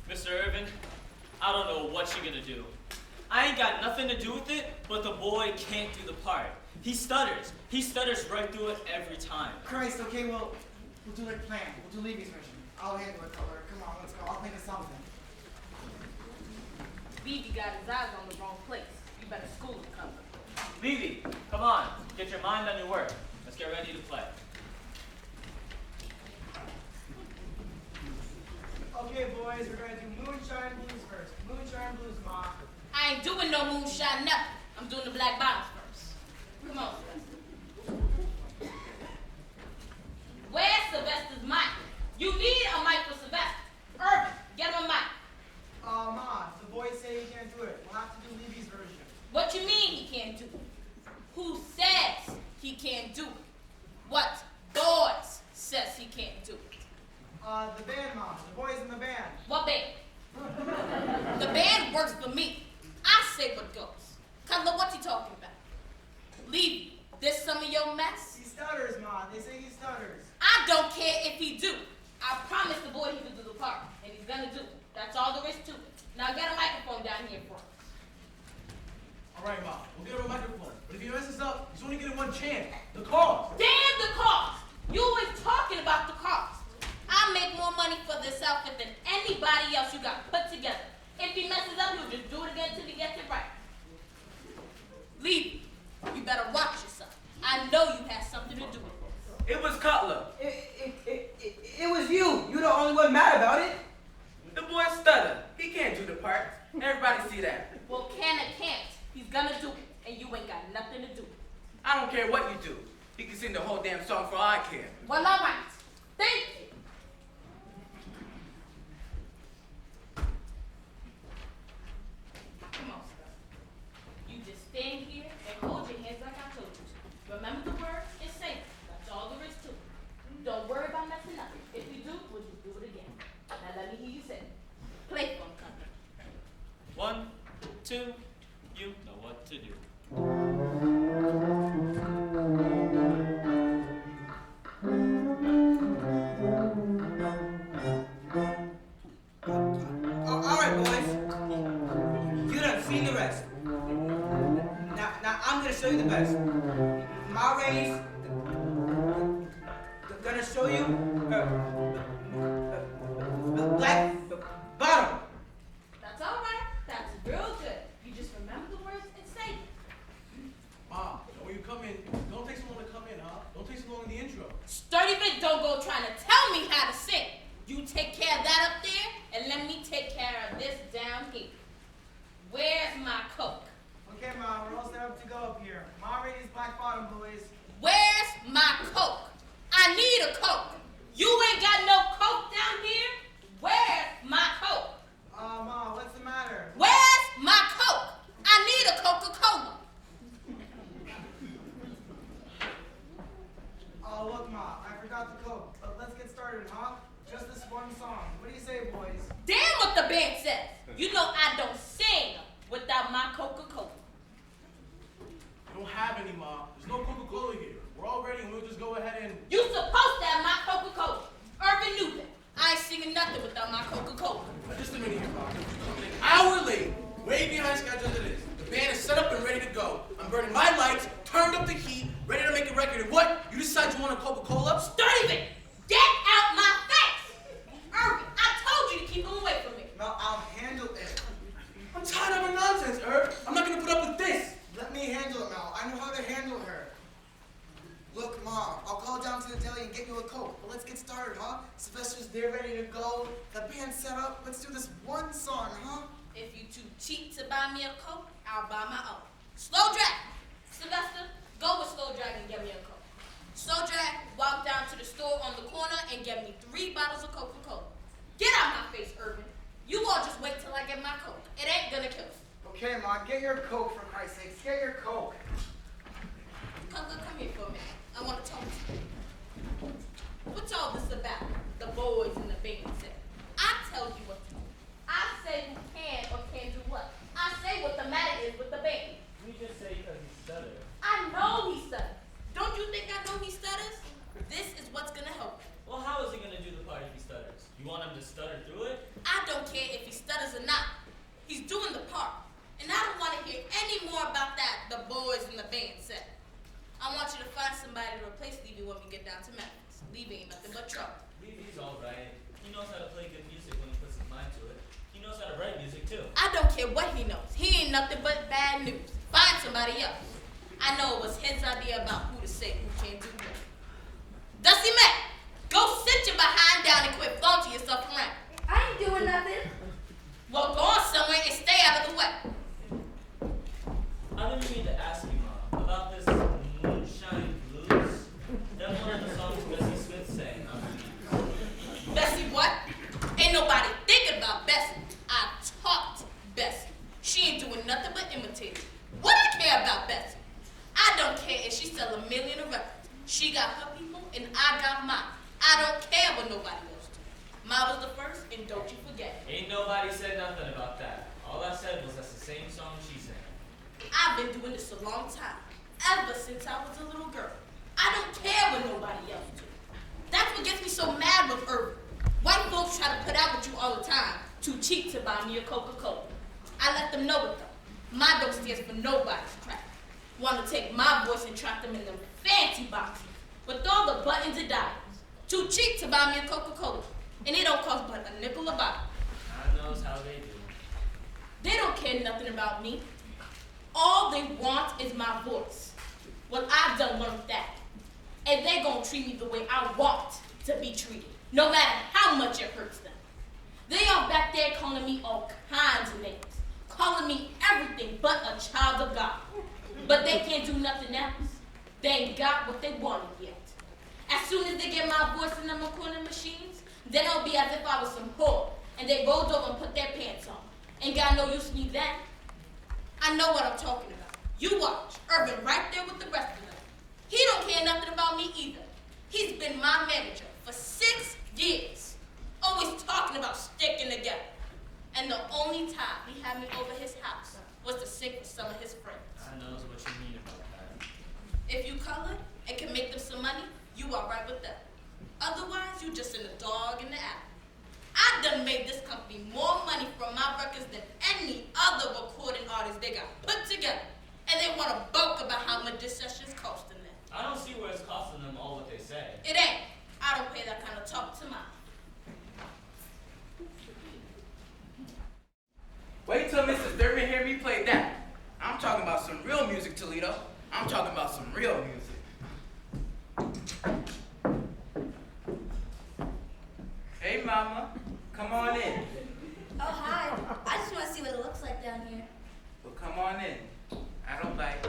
Mr. Irvin, I don't know what you're gonna do. I ain't got nothing to do with it, but the boy can't do the part. He stutters. He stutters right through it every time. Christ, okay, well, we'll do like planned. We'll do Levy's version. I'll handle it, color. Come on, let's go. I'll think of something. Levy got his eyes on the wrong place. You better school him, come. Levy, come on. Get your mind on your work. Let's get ready to play. Okay, boys, we're going to do Moonshine Blues first. Moonshine Blues, Ma. I ain't doing no moonshine nothing. I'm doing the Blackbox first. Come on, Sylvester. Where's Sylvester's mic? You need a mic for Sylvester. Irvin, get him a mic. Ma, the boys say he can't do it. We'll have to do Levy's version. What you mean he can't do it? Who says he can't do it? What boys says he can't do it? The band, Ma. The boys in the band. What band? The band works for me. I say what goes. Cutler, what you talking about? Levy, this some of your mess? He stutters, Ma. They say he stutters. I don't care if he do. I promised the boy he could do the part, and he's gonna do it. That's all there is to it. Now get a microphone down here for us. All right, Ma, we'll get him a microphone. But if he messes up, he's only getting one chance. The cost. Damn the cost! You always talking about the cost. I make more money for this outfit than anybody else you got put together. If he messes up, he'll just do it again till he gets it right. Levy, you better watch yourself. I know you had something to do with this. It was Cutler. It was you. You're the only one mad about it. The boy stuttered. He can't do the part. Everybody see that. Well, can't. He's gonna do it, and you ain't got nothing to do with it. I don't care what you do. He can sing the whole damn song for all I care. Well, all right. Thank you. Come on, Scott. You just stand here and hold your hands like I told you to. Remember the word? It's safe. That's all there is to it. Don't worry about messing up. If you do, we'll just do it again. Now let me hear you say it. Play for him, Cutler. 1, 2, you know what to do. All right, boys. You done seen the rest. Now I'm gonna show you the best. Ma Rainey's gonna show you black bottom. That's all right. That's real good. You just remember the words and say it. Ma, when you come in, don't take so long to come in, huh? Don't take so long in the intro. Sturdy Vic don't go trying to tell me how to sing. You take care of that up there, and let me take care of this down here. Where's my Coke? Okay, Ma, we're all set up to go up here. Ma Rainey's Black Bottom, boys. Where's my Coke? I need a Coke. You ain't got no Coke down here? Where's my Coke? band says. You know I don't sing without my Coca-Cola. You don't have any, Ma. There's no Coca-Cola here. We're all ready and we'll just go ahead and... You supposed to have my Coca-Cola. Irvin knew that. I ain't singing nothing without my Coca-Cola. Just a minute here, Ma. You're coming an hour late. Way behind schedule as it is. The band is set up and ready to go. I'm burning my lights, turned up the heat, ready to make a record. And what? You decide you want a Coca-Cola? Steven, get out my face! Irvin, I told you to keep him away from me. Mel, I'll handle it. I'm tired of her nonsense, Irv. I'm not gonna put up with this. Let me handle it, Mel. I know how to handle her. Look, Ma, I'll call down to the deli and get you a Coke. But let's get started, huh? Sylvester's there ready to go. The band's set up. Let's do this one song, huh? If you too cheap to buy me a Coke, I'll buy my own. Slow Drag. Sylvester, go with Slow Drag and get me a Coke. Slow Drag, walk down to the store on the corner and get me 3 bottles of Coca-Cola. Get out my face, Irvin. You all just wait till I get my Coke. It ain't gonna kill us. Okay, Ma, get your Coke for Christ's sake. Get your Coke. Come here for a minute. I want to talk to you. What's all this about? The boys and the band said. I tell you what to do. I say who can or can't do what. I say what the matter is with the band. You just say because he stutters. I know he stutters. Don't you think I know he stutters? This is what's gonna help him. Well, how is he going to do the part if he stutters? You want him to stutter through it? I don't care if he stutters or not. He's doing the part. And I don't want to hear any more about that, the boys and the band said. I want you to find somebody to replace Levy when we get down to Memphis. Levy ain't nothing but trouble. Levy's all right. He knows how to play good music when he puts his mind to it. He knows how to write music too. I don't care what he knows. He ain't nothing but bad news. Find somebody else. I know it was his idea about who to say who can't do what. Dusty Mac, go sit your behind down and quit flaunting yourself around. I ain't doing nothing. Well, go on somewhere and stay out of the way. I didn't mean to ask you, Mom, about this Moonshine Blues. That's one of the songs Bessie Smith sang, I believe. Bessie what? Ain't nobody thinking about Bessie. I taught Bessie. She ain't doing nothing but imitating. What I care about Bessie? I don't care if she sell 1 million of records. She got her people and I got mine. I don't care what nobody else do. Mine was the first and don't you forget it. Ain't nobody said nothing about that. All I said was that's the same song she sang. I've been doing this a long time. Ever since I was a little girl. I don't care what nobody else do. That's what gets me so mad with Irvin. White folks try to put out with you all the time. Too cheap to buy me a Coca-Cola. I let them know it though. My don't stand for nobody's crap. Want to take my voice and trap them in them fancy boxes with all the buttons and dials. Too cheap to buy me a Coca-Cola. And it don't cost but a nickel a bottle. God knows how they do. They don't care nothing about me. All they want is my voice. Well, I done learned that. And they gonna treat me the way I want to be treated, no matter how much it hurts them. They are back there calling me all kinds of names, calling me everything but a child of God. But they can't do nothing else. They ain't got what they wanted yet. As soon as they get my voice in them recording machines, then it'll be as if I was some whore, and they rolled over and put their pants on. Ain't got no use to me then. I know what I'm talking about. You watch, Irvin right there with the rest of them. He don't care nothing about me either. He's been my manager for 6 years. Always talking about sticking together. And the only time he had me over his house was to sing with some of his friends. God knows what you mean about that. If you color and can make them some money, you are right with them. Otherwise, you just in the dog in the alley. I done made this company more money from my records than any other recording artist they got put together. And they want to boast about how much this session's costing them. I don't see where it's costing them all what they say. It ain't. I don't pay that kind of talk to mine. Wait till Mrs. Thurman hear me play that. I'm talking about some real music, Toledo. I'm talking about some real music. Hey, Mama. Come on in. Oh, hi. I just want to see what it looks like down here. Well, come on in. I don't bite.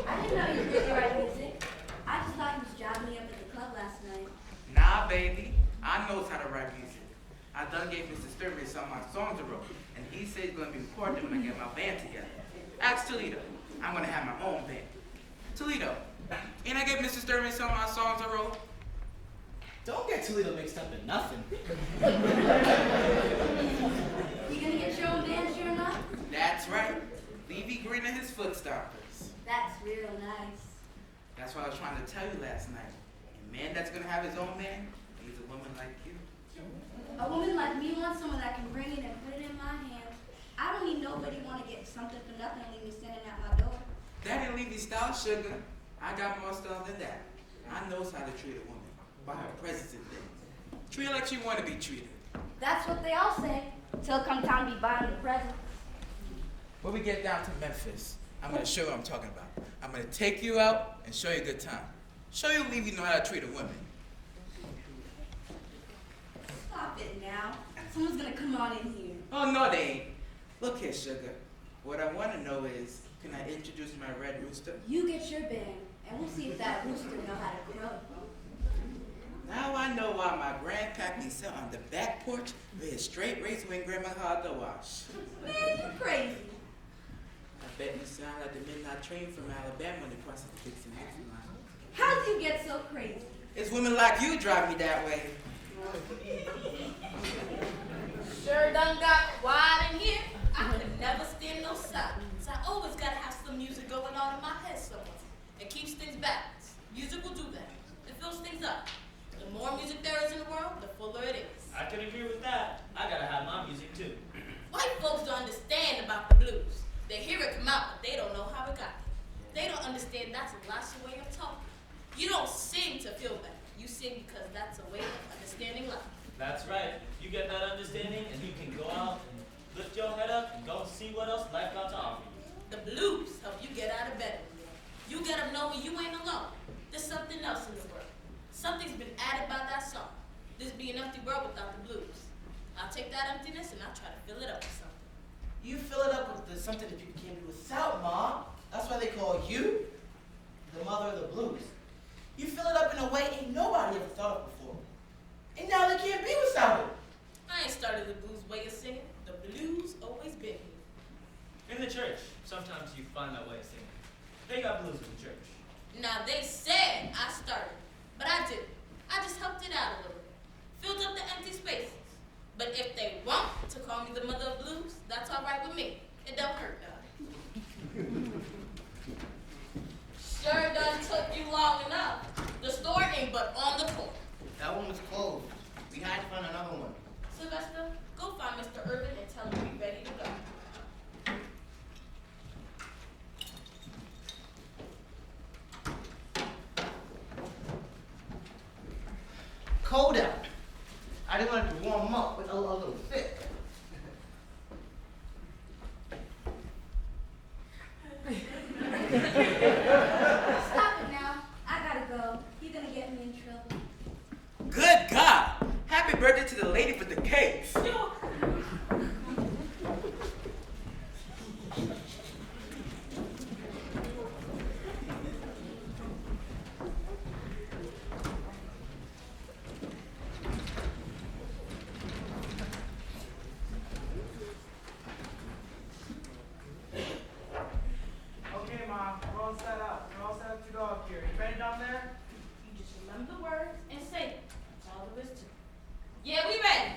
I didn't know you did write music. I just thought you was driving me up at the club last night. Nah, baby. I knows how to write music. I done gave Mr. Sturman some of my songs to wrote, and he said it's going to be important when I get my band together. Ask Toledo. I'm going to have my own band. Toledo, ain't I gave Mr. Sturman some of my songs I wrote? Don't get Toledo mixed up in nothing. You That's what I was trying to tell you last night. A man that's gonna have his own man needs a woman like you. A woman like me wants someone that can bring it and put it in my hand. I don't need nobody want to get something for nothing and leave me standing at my door. That ain't Levy's style, sugar. I got more style than that. I knows how to treat a woman. By her presence and things. Treat her like she want to be treated. That's what they all say. Till it come time to be buying the present. When we get down to Memphis, I'm gonna show you what I'm talking about. I'm gonna take you out and show you a good time. Show you Levy know how to treat a woman. Stop it now. Someone's gonna come on in here. Oh no, they ain't. Look here, sugar. What I want to know is, can I introduce my red rooster? You get your band, and we'll see if that rooster know how to crow. Now I know why my grandpappy sat on the back porch with his straight razor when grandma had the wash. Man, you crazy. I bet you sound like the midnight train from Alabama when they cross the Dixon Hill line. How'd you get so crazy? It's women like you drive me that way. Sure done got quiet in here. I could never stand no silence. I always gotta have some music going on in my head somewhere. It keeps things balanced. Music will do that. It fills things up. The more music there is in the world, the fuller it is. I can agree with that. I gotta have my music too. White folks don't understand about the blues. They hear it come out, but they don't know how it got there. They don't understand that's a lost way of talking. You don't sing to feel better. You sing because that's a way of understanding life. That's right. You get that understanding and you can go out and lift your head up and go see what else life got to offer you. The blues help you get out of bed. You get up knowing you ain't alone. There's something else in the world. Something's been added by that song. This be an empty world without the blues. I'll take that emptiness and I'll try to fill it up with something. You fill it up with something that people can't do without, Mom. That's why they call you the mother of the blues. You fill it up in a way ain't nobody ever thought of before. And now they can't be without it. I ain't started the blues way of singing. The blues always been here. In the church, sometimes you find that way of singing. They got blues in the church. Now they said I started, but I didn't. I just helped it out a little bit. Filled up the empty spaces. But if they want to call me the mother of blues, that's all right with me. It don't hurt, though. Sure done took you long enough. The store ain't but on the corner. That one was closed. We had to find another one. Sylvester, go find Mr. Irvin and tell him we're ready to go. Cold out. I just wanted to warm up with a little fit. Stop it now. I gotta go. You're gonna get me in trouble. Good God! Happy birthday to the lady with the cakes. Okay, Mom, we're all set up. We're all set up to go up here. You ready down there? You just remember the words and say them. That's all there is to it. Yeah, we ready.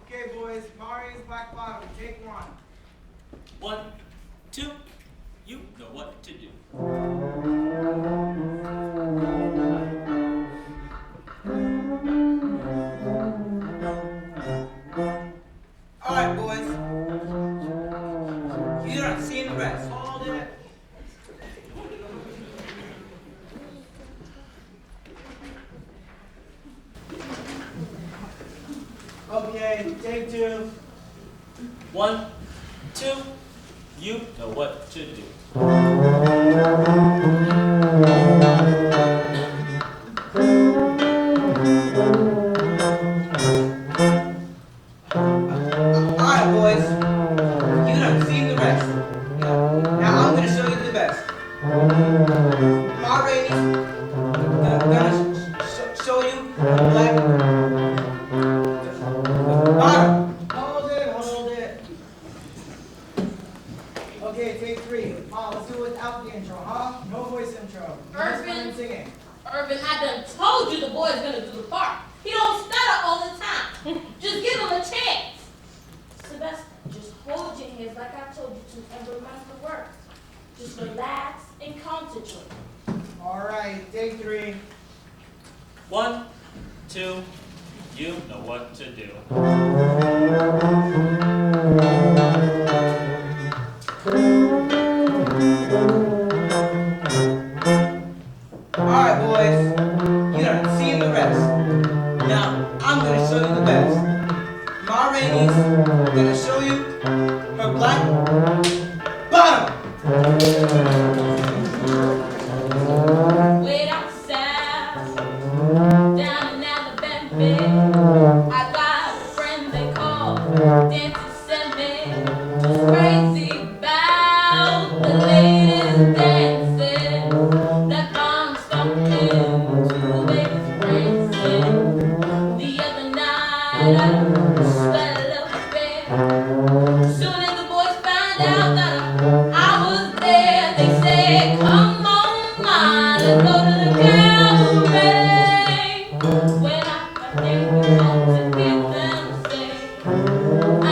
Okay, boys. Mari's black bottom. Take one. 1, 2, you know what to do. All right, boys. You don't see the rest. Hold it. Okay, take two. 1, 2, you know what to do. Alright, boys. You done seen the rest. Now I'm gonna show you the best. Ma Rainey's gonna show you the black. Bottom. Hold it. Okay, take three. Ma, let's do it without the intro, huh? No voice intro. Just Irvin. come singing. Irvin, I done told you the boy's gonna do the part. He don't stutter all the time. Just give him a chance. Sylvester, just hold your hands like I told you to and remember the words. Just relax and concentrate. All right, take 3. 1, 2, you know what to do. All right, boys. You done seen the rest. Now, I'm gonna show you the best. My Rainey's gonna show you her black bottom. Way down south, down in Alabama, I got a friend they call Dancing Sammy. Just crazy about the latest dancing. That bomb stomping, 2 babies prancing. The other night I sweat a little bit. Soon as the boys found out that I was there, they said, "Come on, Ma, let's go to the cabaret." When I got there, we home to hear them say, "I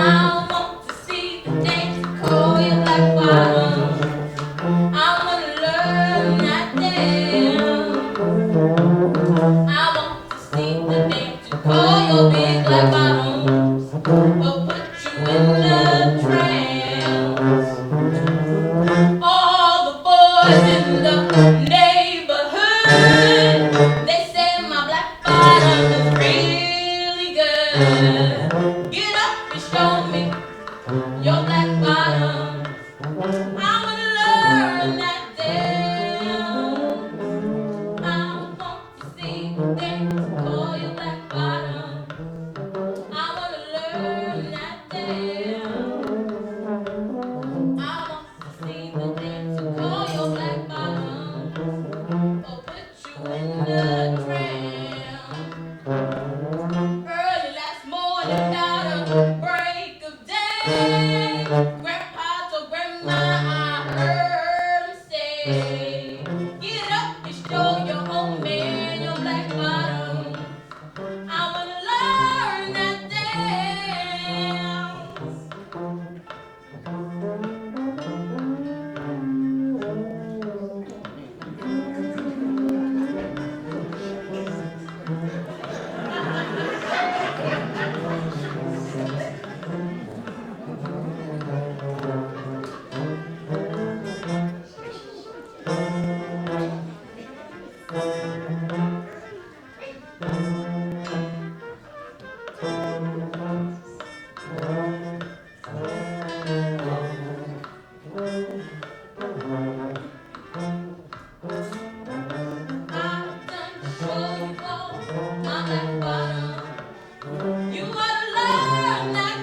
want to see the dance you call your black bottom. I want to learn that dance. I want to see the dance you call your big black bottoms. Will put you in the trance." All the boys in the neighborhood, they say my black bottom is really good. Get up and show me your black bottom. I wanna learn that dance. I want to see the dance call your black bottom. I wanna learn that dance. I want to see the dance you call your black bottom. Or put you in the trance. Early last morning, about a break of day, Grandpa told Grandma, I heard him say, "Get up and show your old man your black bottom. I wanna learn that dance." You wanna learn that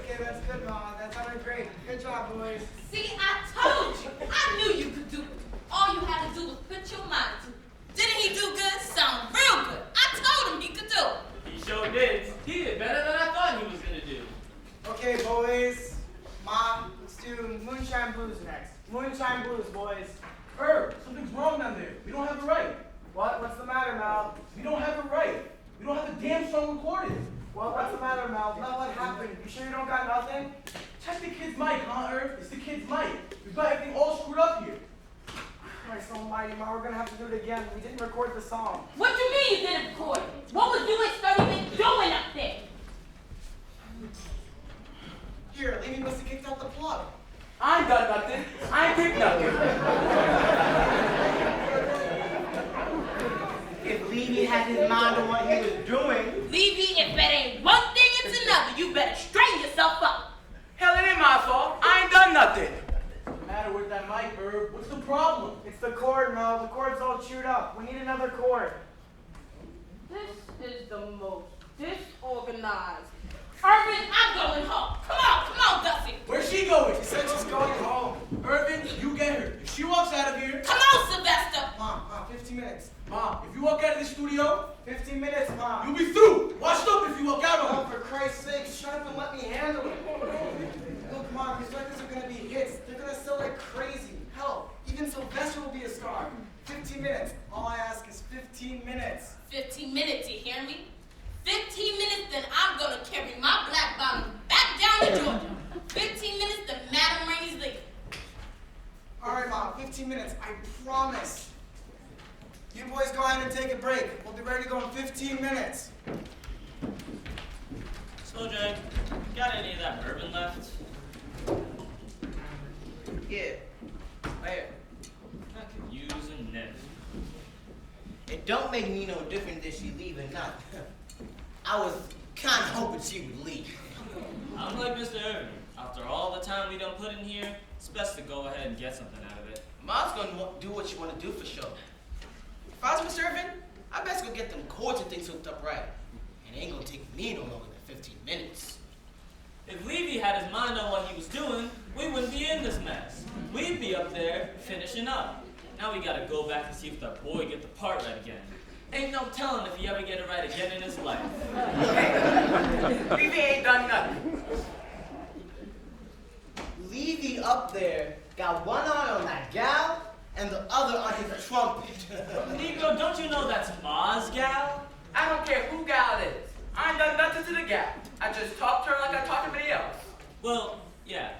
Okay, that's good, Mom. That sounded great. Good job, boys. See, I told you. I knew you could do it. All you had to do was put your mind to it. Didn't he do good? Sound real good. I told him he could do it. He sure did. He did better than I thought he was gonna do. Okay, boys. Mom, let's do Moonshine Blues next. Moonshine Blues, boys. Herb, something's wrong down there. We don't have it right. What? What's the matter, Mal? We don't have it right. We don't have the damn song recorded. What? What's the matter, Mal? Mel, what happened? You sure you don't got nothing? Check the kid's mic, huh, Herb? It's the kid's mic. We've got everything all screwed up here. Christ almighty, Ma, we're gonna have to do it again. We didn't record the song. What you mean you didn't record it? What was you and Sturdy been doing up there? Here, Lady must have kicked out the plug. I ain't done nothing. I ain't picked nothing. If Levy had his mind on what he was doing, Levy, if it ain't one thing, it's another. You better straighten yourself up. Hell, it ain't my fault. I ain't done nothing. What's the matter with that mic, Herb? What's the problem? It's the chord, Mel. The chord's all chewed up. We need another chord. This is the most disorganized. Irvin, I'm going home. Come on, Gussie. Where's she going? She said she's going home. Irvin, you get her. If she walks out of here, Come on, Sylvester. Mom, 15 minutes. Mom, if you walk out of the studio, 15 minutes, Mom. you'll be through. Washed up if you walk out Oh, of for Christ's sake, shut up and let me handle it. Look, Mom, these records are going to be hits. They're going to sell like crazy. Hell, even Sylvester will be a star. 15 minutes. All I ask is 15 minutes. 15 15 minutes, I promise. You boys go ahead and take a break. We'll be ready to go in 15 minutes. So, Jay, got any of that bourbon left? Yeah. Right here. I could use a nip. It don't make me no difference if she leave or not. I was kind of hoping she would leave. I'm like Mr. Irvin. After all the time we done put in here, it's best to go ahead and get something out of it. Mom's gonna do what you want to do for sure. If I was Mr. Irvin, I best go get them cords and things hooked up right. And it ain't gonna take me no longer than 15 minutes. If Levy had his mind on what he was doing, we wouldn't be in this mess. We'd be up there finishing up. Now we gotta go back and see if that boy get the part right again. Ain't no telling if he ever get it right again in his life. Hey, Levy ain't done nothing. Levy up there got one eye on that gal and the other on his trumpet. Negro, don't you know that's Ma's gal? I don't care who gal it is. I ain't done nothing to the gal. I just talked to her like I talked to everybody else. Well, yeah.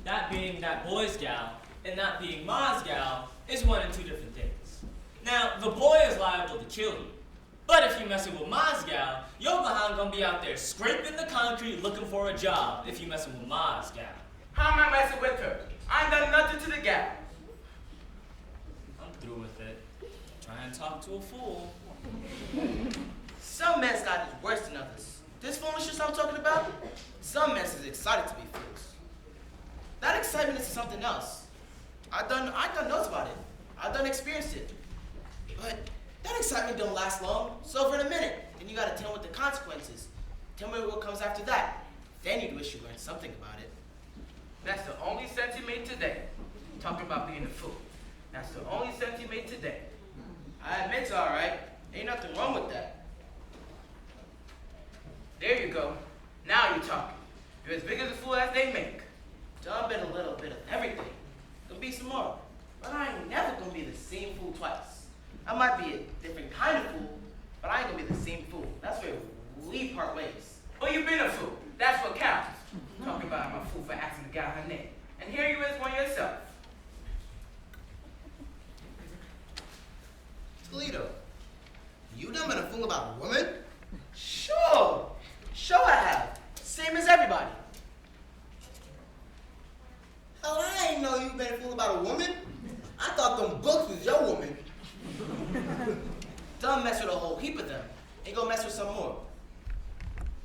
That being that boy's gal and not being Ma's gal is one and two different things. Now, the boy is liable to kill you. But if you messing with Ma's gal, your behind gonna be out there scraping the concrete looking for a job if you messing with Ma's gal. How am I messing with her? I ain't done nothing to the gal. I'm through with it. Try and talk to a fool. Some men's got it worse than others. This foolishness I'm talking about, some men's is excited to be fools. That excitement is something else. I done knows about it. I done experienced it. But that excitement don't last long. It's over in a minute. Then you gotta tell with the consequences. Tell me what comes after that. Then you'd wish you learned something about it. That's the only sense you made today. Talking about being a fool. That's the only sense you made today. I admit it's alright. Ain't nothing wrong with that. There you go. Now you're talking. You're as big as a fool as they make. Done been a little bit of everything. Gonna be some more. But I ain't never gonna be the same fool twice. I might be a different kind of fool, but I ain't gonna be the same fool. That's where we part ways. Well, you've been a fool. That's what counts. Talking about I'm a fool for asking the gal her name. And here you is one yourself. Toledo, you done been a fool about a woman? Sure. Sure I have. Same as everybody. Hell, I ain't know you been a fool about a woman. I thought them books was your woman. Done mess with a whole heap of them. Ain't gonna mess with some more.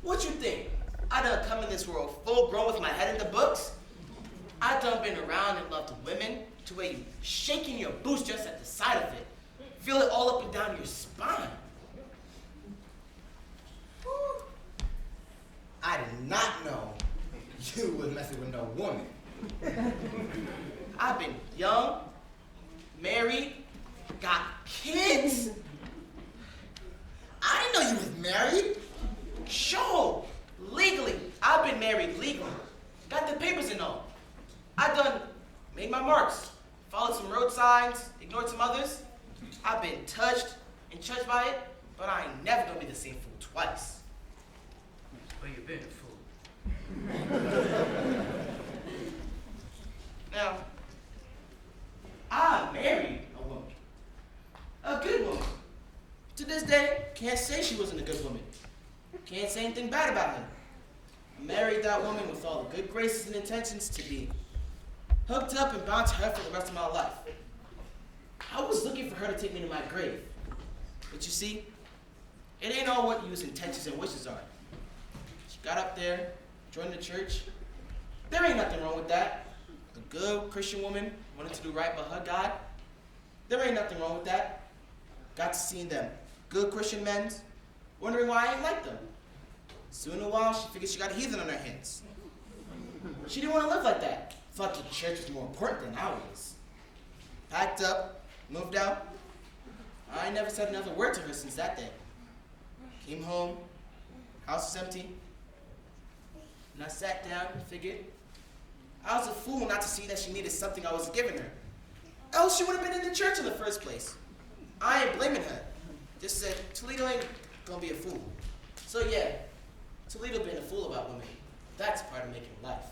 What you think? I done come in this world full grown with my head in the books? I done been around and loved women to where you shaking your boots just at the sight of it. Feel it all up and down your spine. Whew. I did not know you was messing with no woman. I've been young, married, got kids. I didn't know you was married. Sure, legally. I've been married legally. Got the papers and all. I done made my marks, followed some road signs, ignored some others. I've been touched and judged by it, but I ain't never gonna be the same fool twice. Well, you've been a fool. Now, I married a woman. A good woman. To this day, can't say she wasn't a good woman. Can't say anything bad about her. I married that woman with all the good graces and intentions to be hooked up and bound to her for the rest of my life. I was looking for her to take me to my grave. But you see, it ain't all what you's intentions and wishes are. She got up there, joined the church. There ain't nothing wrong with that. A good Christian woman wanted to do right by her God. There ain't nothing wrong with that. Got to see them good Christian men, wondering why I ain't like them. Soon in a while, she figured she got a heathen on her hands. She didn't want to live like that. Thought the church was more important than ours. Packed up, moved out. I never said another word to her since that day. Came home, house was empty, and I sat down and figured I was a fool not to see that she needed something I was giving her. Else she would have been in the church in the first place. I ain't blaming her. Just said, Toledo ain't gonna be a fool. So yeah, Toledo being a fool about women, that's part of making life.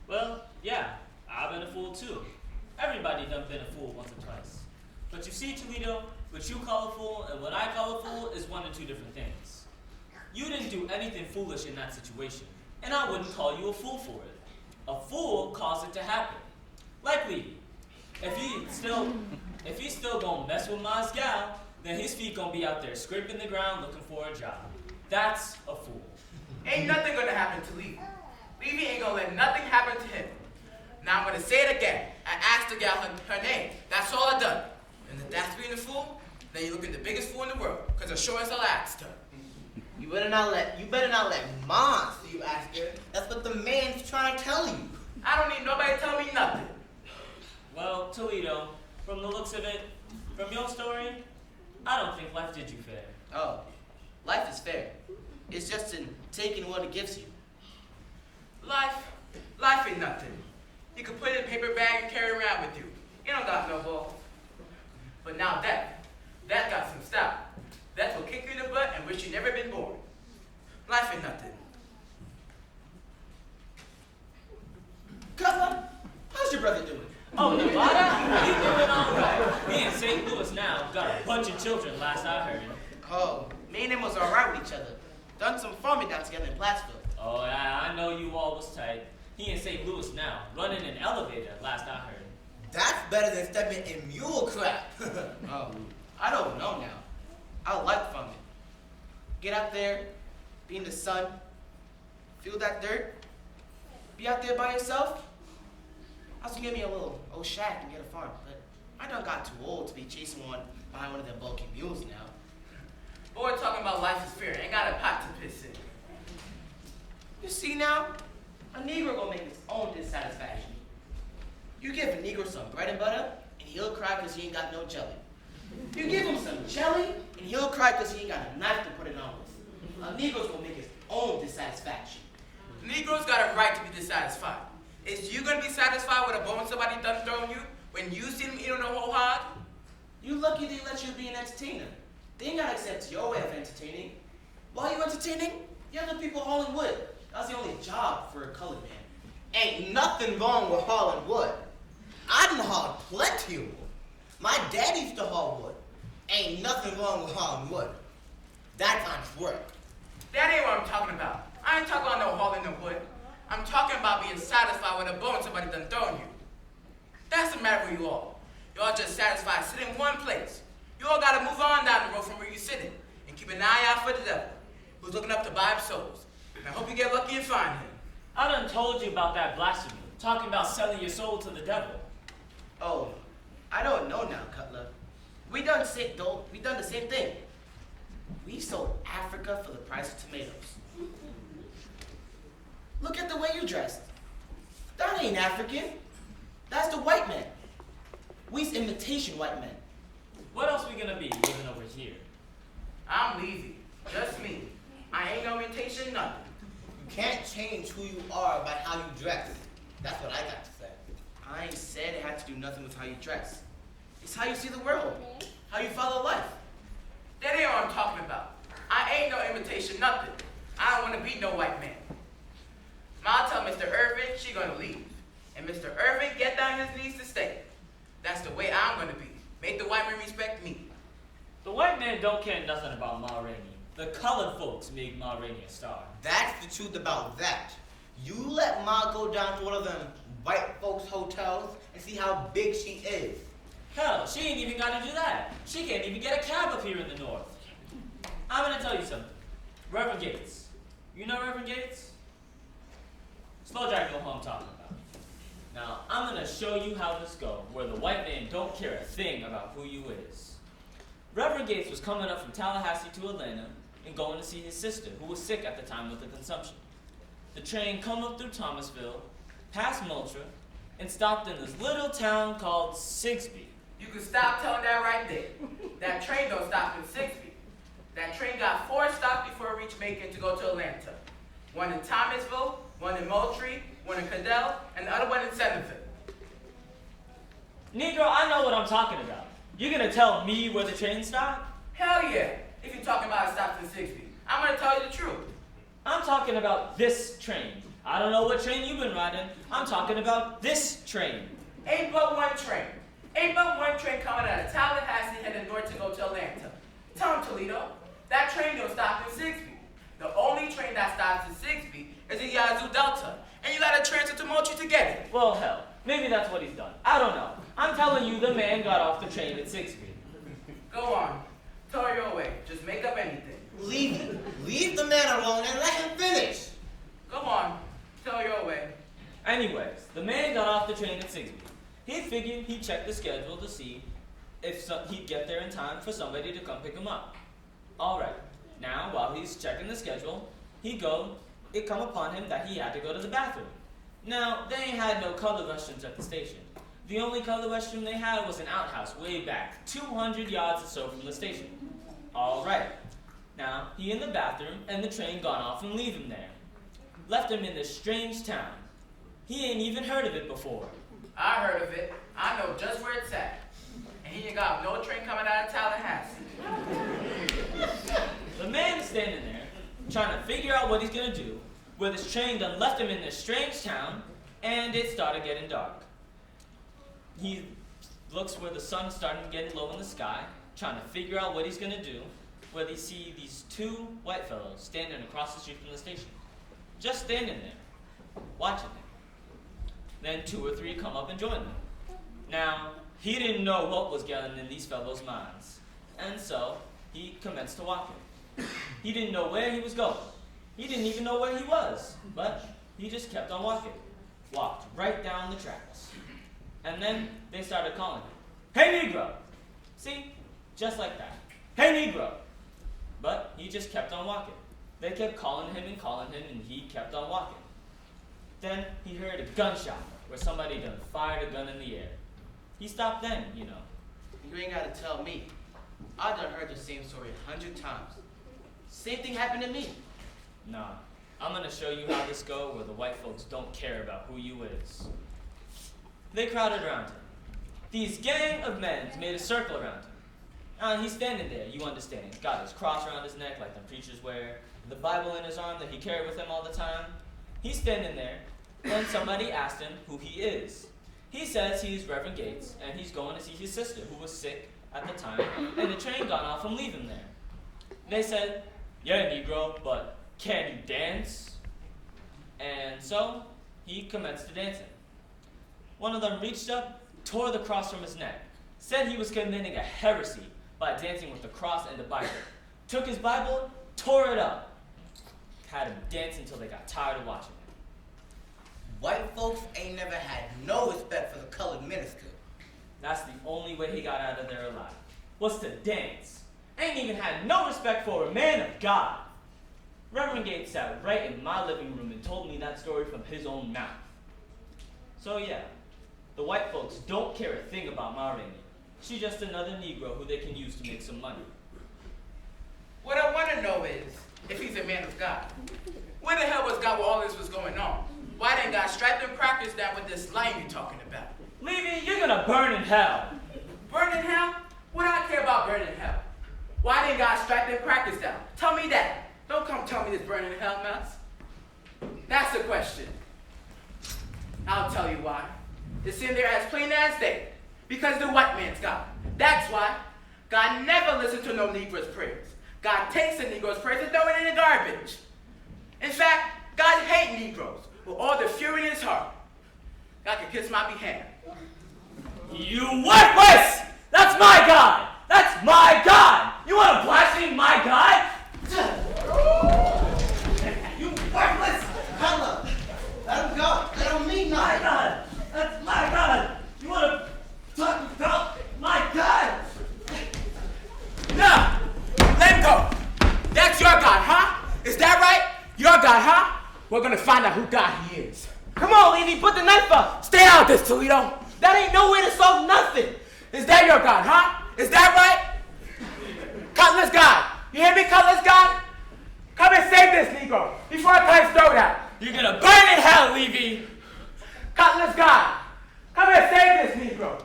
Well, yeah, I've been a fool too. Everybody done been a fool once or twice. But you see, Toledo, what you call a fool and what I call a fool is one and two different things. You didn't do anything foolish in that situation, and I wouldn't call you a fool for it. A fool caused it to happen. Like Lee. If he's still gonna mess with my gal, then his feet gonna be out there scraping the ground looking for a job. That's a fool. Ain't nothing gonna happen to Levy. Levy ain't gonna let nothing happen to him. Now I'm gonna say it again. I asked the gal her name. That's all I done. And if that's being a fool, then you're looking the biggest fool in the world. Cause as sure as I asked her. You better not let Mom see you ask her. That's what the man's trying to tell you. I don't need nobody to tell me nothing. Well, Toledo, from the looks of it, from your story, I don't think life did you fair. Oh, life is fair. It's just in taking what it gives you. Life ain't nothing. You can put it in a paper bag and carry it around with you. You don't got no ball. But now that got some style. That will kick you in the butt and wish you never been born. Life ain't nothing. Cutler, how's your brother doing? Oh, Nevada? He's doing all right. He in St. Louis now. Got a bunch of children, last I heard. Oh, me and him was all right with each other. Done some farming down together in Plattsville. Oh, I know you all was tight. He in St. Louis now, running an elevator, last I heard. That's better than stepping in mule crap. Oh, I don't know now. I like farming. Get out there, be in the sun, feel that dirt, be out there by yourself. I was gonna get me a little old shack and get a farm, but I done got too old to be chasing one behind one of them bulky mules now. Boy talking about life is fair. Ain't got a pot to piss in. You see now, a Negro gonna make his own dissatisfaction. You give a Negro some bread and butter, and he'll cry because he ain't got no jelly. You give him some jelly, and he'll cry because he ain't got a knife to put it on with. A Negro's gonna make his own dissatisfaction. Negroes got a right to be dissatisfied. Is you gonna be satisfied with a bone somebody done thrown you when you see them eat on the whole hog? You lucky they let you be an entertainer. They ain't gotta accept your way of entertaining. While you entertaining, the other people hauling wood. That's the only job for a colored man. Ain't nothing wrong with hauling wood. I done hauled plenty of wood. My dad used to haul wood. Ain't nothing wrong with hauling wood. That's honest work. That ain't what I'm talking about. I ain't talking about no hauling no wood. I'm talking about being satisfied with a bone somebody done thrown you. That's the matter with you all. You all just satisfied sitting in one place. You all gotta move on down the road from where you're sitting and keep an eye out for the devil, who's looking up to buy up souls. And I hope you get lucky and find him. I done told you about that blasphemy, talking about selling your soul to the devil. Oh, I don't know now, Cutler. We done the same thing. We sold Africa for the price of tomatoes. Look at the way you dressed. That ain't African. That's the white man. We's imitation white men. What else we gonna be living over here? I'm lazy. Just me. I ain't no imitation nothing. You can't change who you are by how you dress. That's what I got to say. I ain't said it had to do nothing with how you dress. It's how you see the world, how you follow life. That ain't what I'm talking about. I ain't no imitation nothing. I don't want to be no white man. Ma tell Mr. Irvin she gonna leave. And Mr. Irvin get down his knees to stay. That's the way I'm gonna be. Make the white man respect me. The white man don't care nothing about Ma Rainey. The colored folks make Ma Rainey a star. That's the truth about that. You let Ma go down to one of them white folks hotels and see how big she is. Hell, she ain't even gotta do that. She can't even get a cab up here in the north. I'm gonna tell you something. Reverend Gates. You know Reverend Gates? Slow drag know who I'm talking about. Now, I'm gonna show you how this go, where the white man don't care a thing about who you is. Reverend Gates was coming up from Tallahassee to Atlanta and going to see his sister, who was sick at the time with the consumption. The train come up through Thomasville, past Moultrie, and stopped in this little town called Sigsbee. You can stop telling that right there. That train don't stop in Sigsbee. That train got 4 stops before it reached Macon to go to Atlanta. One in Thomasville, one in Moultrie, one in Cadell, and the other one in Centerville. Negro, I know what I'm talking about. You gonna tell me where the train stopped? Hell yeah, if you're talking about it stops in Sigsbee. I'm gonna tell you the truth. I'm talking about this train. I don't know what train you've been riding. I'm talking about this train. Ain't but one train. Ain't but one train coming out of Tallahassee heading north to go to Atlanta. Tell him, Toledo, that train don't stop in Sigsbee. The only train that stops in Sigsbee is in Yazoo Delta, and you gotta transfer to Mochi to get it. Well, hell, maybe that's what he's done. I don't know. I'm telling you, the man got off the train at 6 feet. Go on. Tell her your way. Just make up anything. Leave the man alone and let him finish. Go on. Tell your way. Anyways, the man got off the train at 6 feet. He figured he'd check the schedule to see if he'd get there in time for somebody to come pick him up. Alright, now while he's checking the schedule, it come upon him that he had to go to the bathroom. Now, they ain't had no color restrooms at the station. The only color restroom they had was an outhouse way back, 200 yards or so from the station. Alright, now he in the bathroom and the train gone off and leave him there. Left him in this strange town. He ain't even heard of it before. I heard of it. I know just where it's at. And he ain't got no train coming out of Tallahassee. The man is standing there, trying to figure out what he's gonna do, where this train done left him in this strange town, and it started getting dark. He looks where the sun's starting to get low in the sky, trying to figure out what he's gonna do, where they see these two white fellows standing across the street from the station. Just standing there, watching them. Then 2 or 3 come up and join them. Now, he didn't know what was getting in these fellows' minds, and so he commenced to walk him. He didn't know where he was going. He didn't even know where he was, but he just kept on walking. Walked right down the tracks. And then they started calling him, "Hey, Negro!" See? Just like that. "Hey, Negro!" But he just kept on walking. They kept calling him, and he kept on walking. Then he heard a gunshot where somebody done fired a gun in the air. He stopped then, you know. You ain't gotta tell me. I done heard the same story 100 times. Same thing happened to me. Nah, I'm gonna show you how this go where the white folks don't care about who you is. They crowded around him. These gang of men made a circle around him. He's standing there, you understand. Got his cross around his neck like the preachers wear, the Bible in his arm that he carried with him all the time. He's standing there, and somebody asked him who he is. He says he's Reverend Gates, and he's going to see his sister, who was sick at the time, and the train got off and leave him there. They said, "Yeah, Negro, but can you dance?" And so, he commenced to dancing. One of them reached up, tore the cross from his neck, said he was committing a heresy by dancing with the cross and the Bible, took his Bible, tore it up, had him dance until they got tired of watching him. White folks ain't never had no respect for the colored minister. That's the only way he got out of there alive, was to dance. Ain't even had no respect for a man of God. Reverend Gates sat right in my living room and told me that story from his own mouth. So yeah, the white folks don't care a thing about Ma Rainey. She's just another Negro who they can use to make some money. What I want to know is, if he's a man of God, where the hell was God while all this was going on? Why didn't God strike them crackers down with this line you're talking about? Levy, you're gonna burn in hell. Burn in hell? What do I care about burning in hell? Why didn't God strike them crackers down? Tell me that. Don't come tell me this burning in hell mess. That's the question. I'll tell you why. It's in there as plain as day. Because the white man's God. That's why. God never listened to no Negro's prayers. God takes the Negro's prayers and throw it in the garbage. In fact, God hates Negroes with all the fury in his heart. God can kiss my behind. You worthless! That's my God! That's my God! You want to blaspheme my God? You worthless! Hella! Let him go! They don't mean My nothing! God! That's my God! You want to talk about my God? Nah! Let him go! That's your God, huh? Is that right? Your God, huh? We're gonna find out who God he is. Come on, Levy, put the knife up. Stay out of this, Toledo! That ain't no way to solve nothing. Is that your God, huh? Is that right? Cutlass God! You hear me, Cutlass God? Come and save this Negro before I cut his throat out. You're gonna burn in hell, Levy! Cutlass God! Come and save this Negro!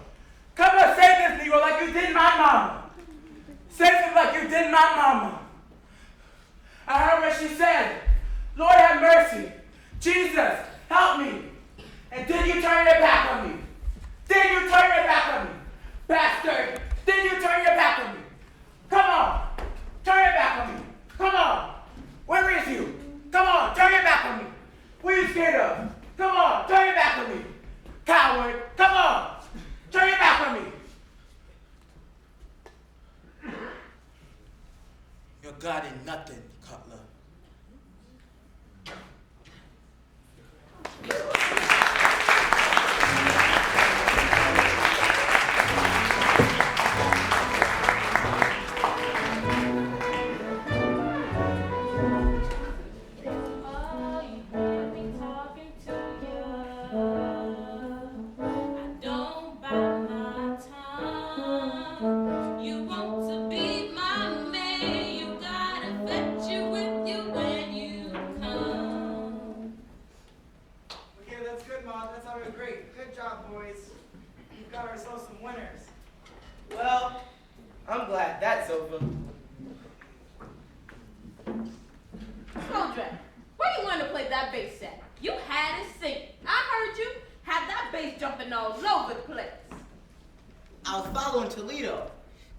Come and save this Negro like you did my mama! Save him like you did my mama! I heard what she said. Lord have mercy. Jesus, help me. And then you turn your back on me. Did forgotten nothing, Cutler. Okay, that's good, Mom. That's always great. Good job, boys. We've got ourselves some winners. Well, I'm glad that's over. Children, where you learn to play that bass at? You had it singing. I heard you had that bass jumping all over the place. I was following Toledo.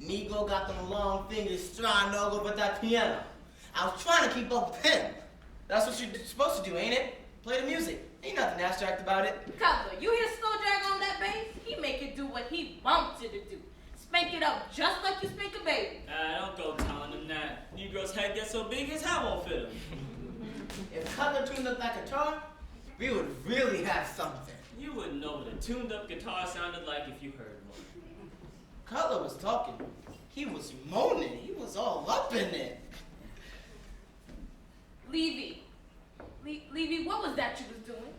Negro got them long fingers trying all over that piano. I was trying to keep up with him. That's what you're supposed to do, ain't it? Play the music. Ain't nothing abstract about it. Cutler, you hear Snowdrag on that bass? He make it do what he wants it to do. Spank it up just like you spank a baby. Don't go telling him that. Negro's head gets so big his hat won't fit him. If Cutler tuned up that guitar, we would really have something. You wouldn't know what a tuned-up guitar sounded like if you heard one. Cutler was talking. He was moaning. He was all up in it. Levy, what was that you was doing?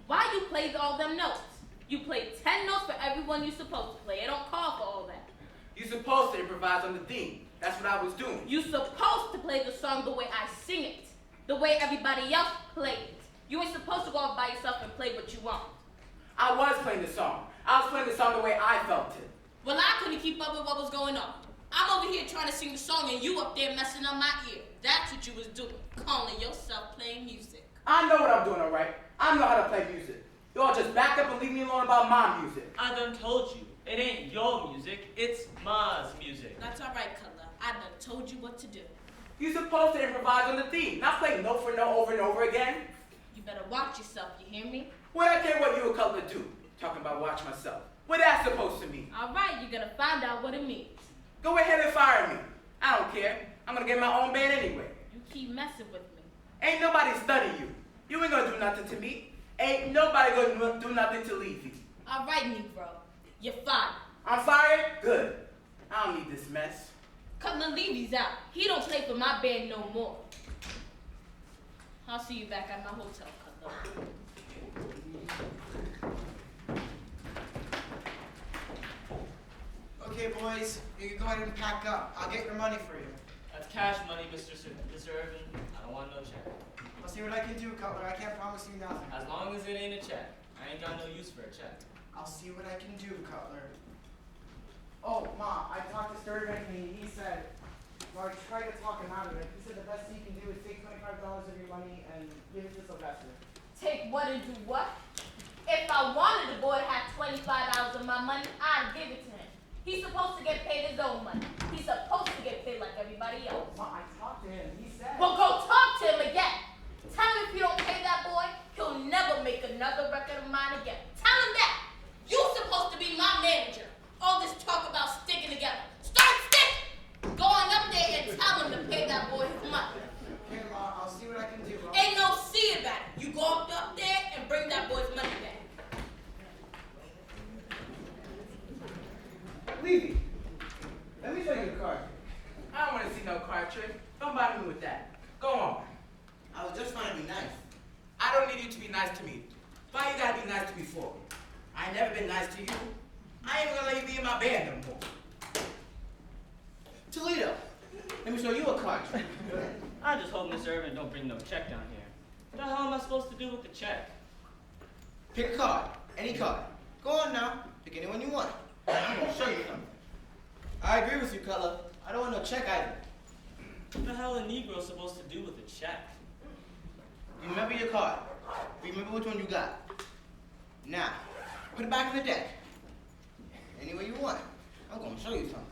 Why you played all them notes? You played 10 notes for everyone you supposed to play. It don't call for all that. You supposed to improvise on the theme. That's what I was doing. You supposed to play the song the way I sing it. The way everybody else plays it. You ain't supposed to go off by yourself and play what you want. I was playing the song. I was playing the song the way I felt it. Well, I couldn't keep up with what was going on. I'm over here trying to sing the song and you up there messing up my ear. That's what you was doing, calling yourself playing music. I know what I'm doing, all right? I know how to play music. You all just back up and leave me alone about my music. I done told you, it ain't your music, it's Ma's music. That's all right, Cutler. I done told you what to do. You supposed to improvise on the theme, not play note for note over and over again. You better watch yourself, you hear me? What I care what you and Cutler do? Talking about watch myself. What that supposed to mean? All right, you're gonna find out what it means. Go ahead and fire me. I don't care. I'm gonna get my own band anyway. You keep messing with me. Ain't nobody study you. You ain't gonna do nothing to me. Ain't nobody gonna do nothing to leave you. All right, Negro. You're fired. I'm fired? Good. I don't need this mess. Cutler Levy's out. He don't play for my band no more. I'll see you back at my hotel, Cutler. Okay, boys, you can go ahead and pack up. I'll get your money for you. That's cash money, Mr. Irvin. I don't want no check. I'll see what I can do, Cutler. I can't promise you nothing. As long as it ain't a check. I ain't got no use for a check. I'll see what I can do, Cutler. Oh, Ma, I talked to Sturgeon and he said, well, I tried to talk him out of it. He said the best he can do is take $25 of your money and give it to Sylvester. Take what and do what? If I wanted the boy to have $25 of my money, I'd give it to him. He's supposed to get paid his own money. He's supposed to get paid like everybody else. Ma, I talked to him. He said. Well, go talk to him again. Tell him if you don't pay that boy, he'll never make another record of mine again. Tell him that. You're supposed to be my manager. All this talk about sticking together. Start sticking! Go on up there and tell him to pay that boy his money. Okay, Ma, I'll see what I can do. Ain't no see about it. You go up there and bring that boy's money back. Levy, let me show you the card. I don't want to see no card trick. Don't bother me with that. Go on. I was just trying to be nice. I don't need you to be nice to me. Why you gotta be nice to me for? I ain't never been nice to you. I ain't gonna let you be in my band no more. Toledo, let me show you a card trick. I just hope Mr. Irvin don't bring no check down here. What the hell am I supposed to do with the check? Pick a card. Any card. Go on now. Pick anyone you want. I'm gonna show you something. I agree with you, Cutler. I don't want no check either. What the hell are Negroes supposed to do with a check? You remember your card. Remember which one you got. Now, put it back in the deck. Any way you want it. I'm gonna show you something.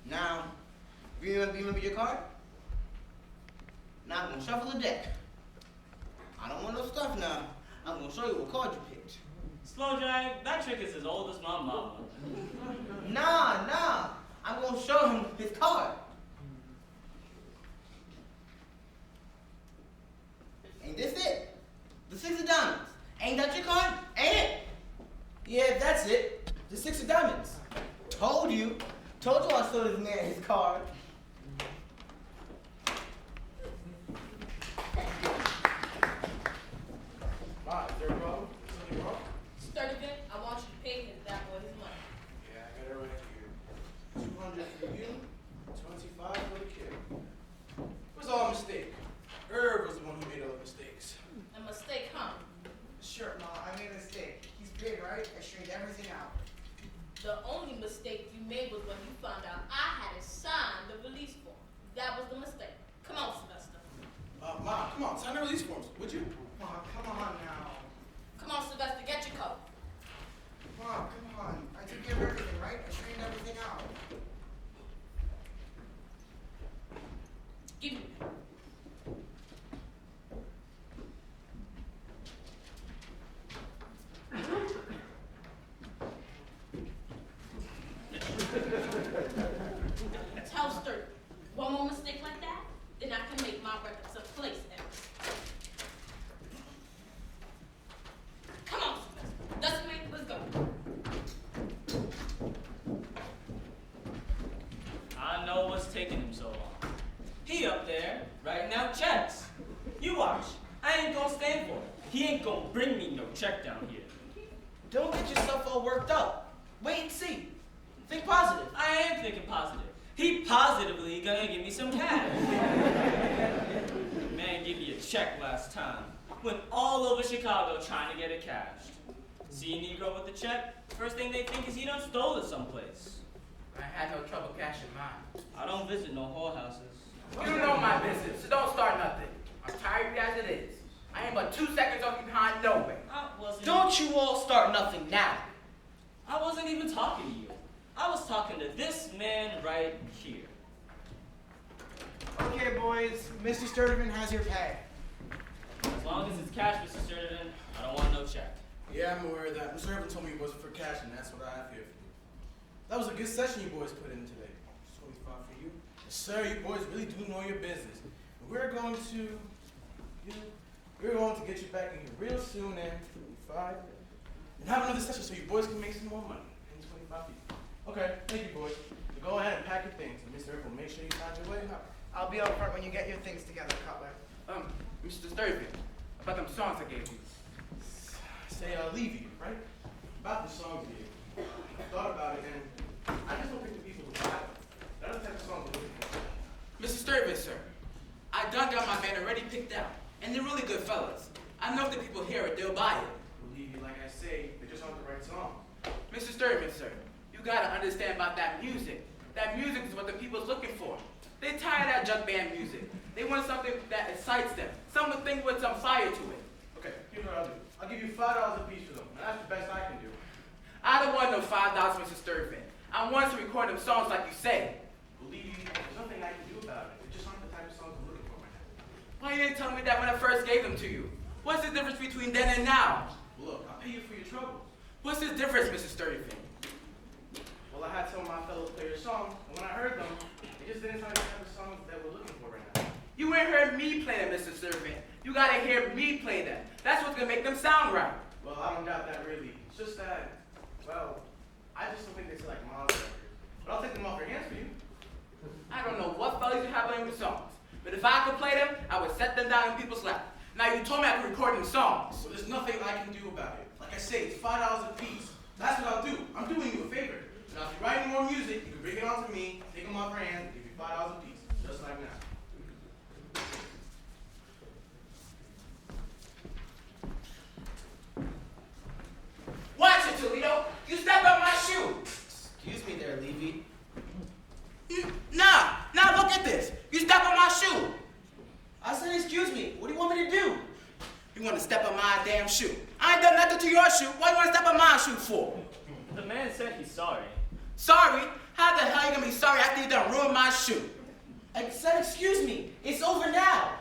Now, remember your card? Now I'm gonna shuffle the deck. I don't want no stuff now. I'm gonna show you what card you picked. Slow Jack, that trick is as old as my mama. Nah. I'm gonna show him his card. This it. The 6 of diamonds. Ain't that your card? Ain't it? Yeah, that's it. The 6 of diamonds. Told you. Told you I stole this man his card. Ma, is there a problem? Something wrong? Sturtevant, I want you to pay him that boy his money. Yeah, I got it right here. 200 for you, 25 for the kid. It was all a mistake. Irv was the one who made all the mistakes. A mistake, huh? Sure, Ma, I made a mistake. He's big, right? I straightened everything out. The only mistake you made was when you found out I hadn't signed the release form. That was the mistake. Come on, Sylvester. Ma, come on, sign the release forms, would you? Ma, come on now. Come on, Sylvester, get your coat. Ma, come on. I took care of everything, right? I straightened everything out. Give me that. Tell Sturtevant, one more mistake like that, then I can make my records a place error. Come on, Sylvester. Let's go. I know what's taking him so long. He up there writing out checks. You watch. I ain't gonna stand for it. He ain't gonna bring me no check down here. Don't get yourself all worked up. Wait and see. Think positive. I am thinking positive. He positively gonna give me some cash. Man gave me a check last time. Went all over Chicago trying to get it cashed. See a Negro with the check? First thing they think is he done stole it someplace. I had no trouble cashing mine. I don't visit no whorehouses. You know my business, so don't start nothing. I'm tired as it is. I ain't but 2 seconds off you behind nowhere. Don't you all start nothing now. I wasn't even talking to you. I was talking to this man right here. Okay, boys. Mr. Sturtevant has your pay. As long as it's cash, Mr. Sturtevant, I don't want no check. Yeah, I'm aware of that. Mr. Evelyn told me it wasn't for cash, and that's what I have here for you. That was a good session you boys put in today. 25 for you. Yes, sir, you boys really do know your business. We're going to get you back in here real soon, and 25. And have another session so you boys can make some more money. And 25 for you. Okay, thank you, boys. So go ahead and pack your things. And Mr. Evelyn, make sure you find your way out. I'll be out front when you get your things together, Cutler. Mr. Sturtevant, about them songs I gave you. Say, Levy, right? About the songs you I thought about it, and I just don't think the people will buy them. That's the type of songs we're looking for. Mr. Sturtevant, sir, I done got my band already picked out, and they're really good fellas. I know if the people hear it, they'll buy it. Believe me, like I say, they just aren't the right song. Mr. Sturtevant, sir, you gotta understand about that music. That music is what the people's looking for. They tired of that junk band music. They want something that excites them, something with some fire to it. Okay, here's what I'll do. I'll give you $5 a piece for them, and that's the best I can do. I don't want no $5, Mr. Sturtevant. I want to record them songs like you say. Believe me, there's nothing I can do about it. They just aren't the type of songs I'm looking for right now. Why you didn't tell me that when I first gave them to you? What's the difference between then and now? Look, I'll pay you for your troubles. What's the difference, Mr. Sturtevant? Well, I had some of my fellows play your songs, and when I heard them, they just didn't sound like the type of songs that we're looking for right now. You ain't heard me play them, Mr. Sturtevant. You gotta hear me play them. That's what's gonna make them sound right. Well, I don't doubt that really. It's just that, well, I just don't think they sound like Mom's records. But I'll take them off your hands for you. I don't know what fellas you have on your songs, but if I could play them, I would set them down in people's lap. Now you told me I could record them songs. So there's nothing I can do about it. Like I say, it's $5 a piece. That's what I'll do. I'm doing you a favor. Now, if you're writing more music, you can bring it on to me, take them off your hands, and give you $5 a piece, just like now. Watch it, Toledo. You step on my shoe. Excuse me there, Levy. Nah, look at this. You step on my shoe. I said excuse me. What do you want me to do? You want to step on my damn shoe. I ain't done nothing to your shoe. What you want to step on my shoe for? The man said he's sorry. Sorry? How the hell you gonna be sorry after you done ruined my shoe? I said excuse me. It's over now.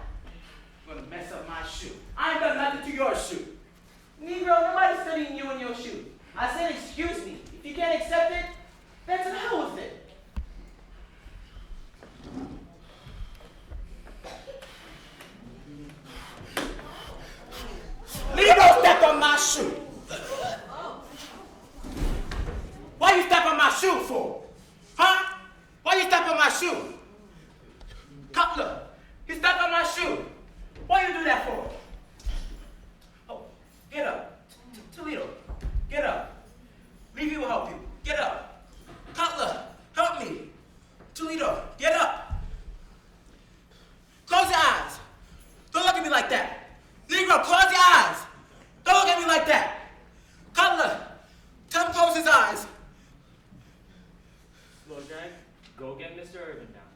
You gonna mess up my shoe. I ain't done nothing to your shoe. Negro, nobody's studying you and your shoe. I said excuse me. If you can't accept it, then to hell with it. shoe for? Huh? Why you step on my shoe? Cutler, you stepped on my shoe. Why you do that for? Oh, get up. Toledo, get up. Levy will help you. Get up. Cutler, help me. Toledo, get up. Close your eyes. Don't look at me like that. Negro, close your eyes. Don't look at me like that. Cutler, tell him to close his eyes. Slow drag, go get Mr. Irvin down.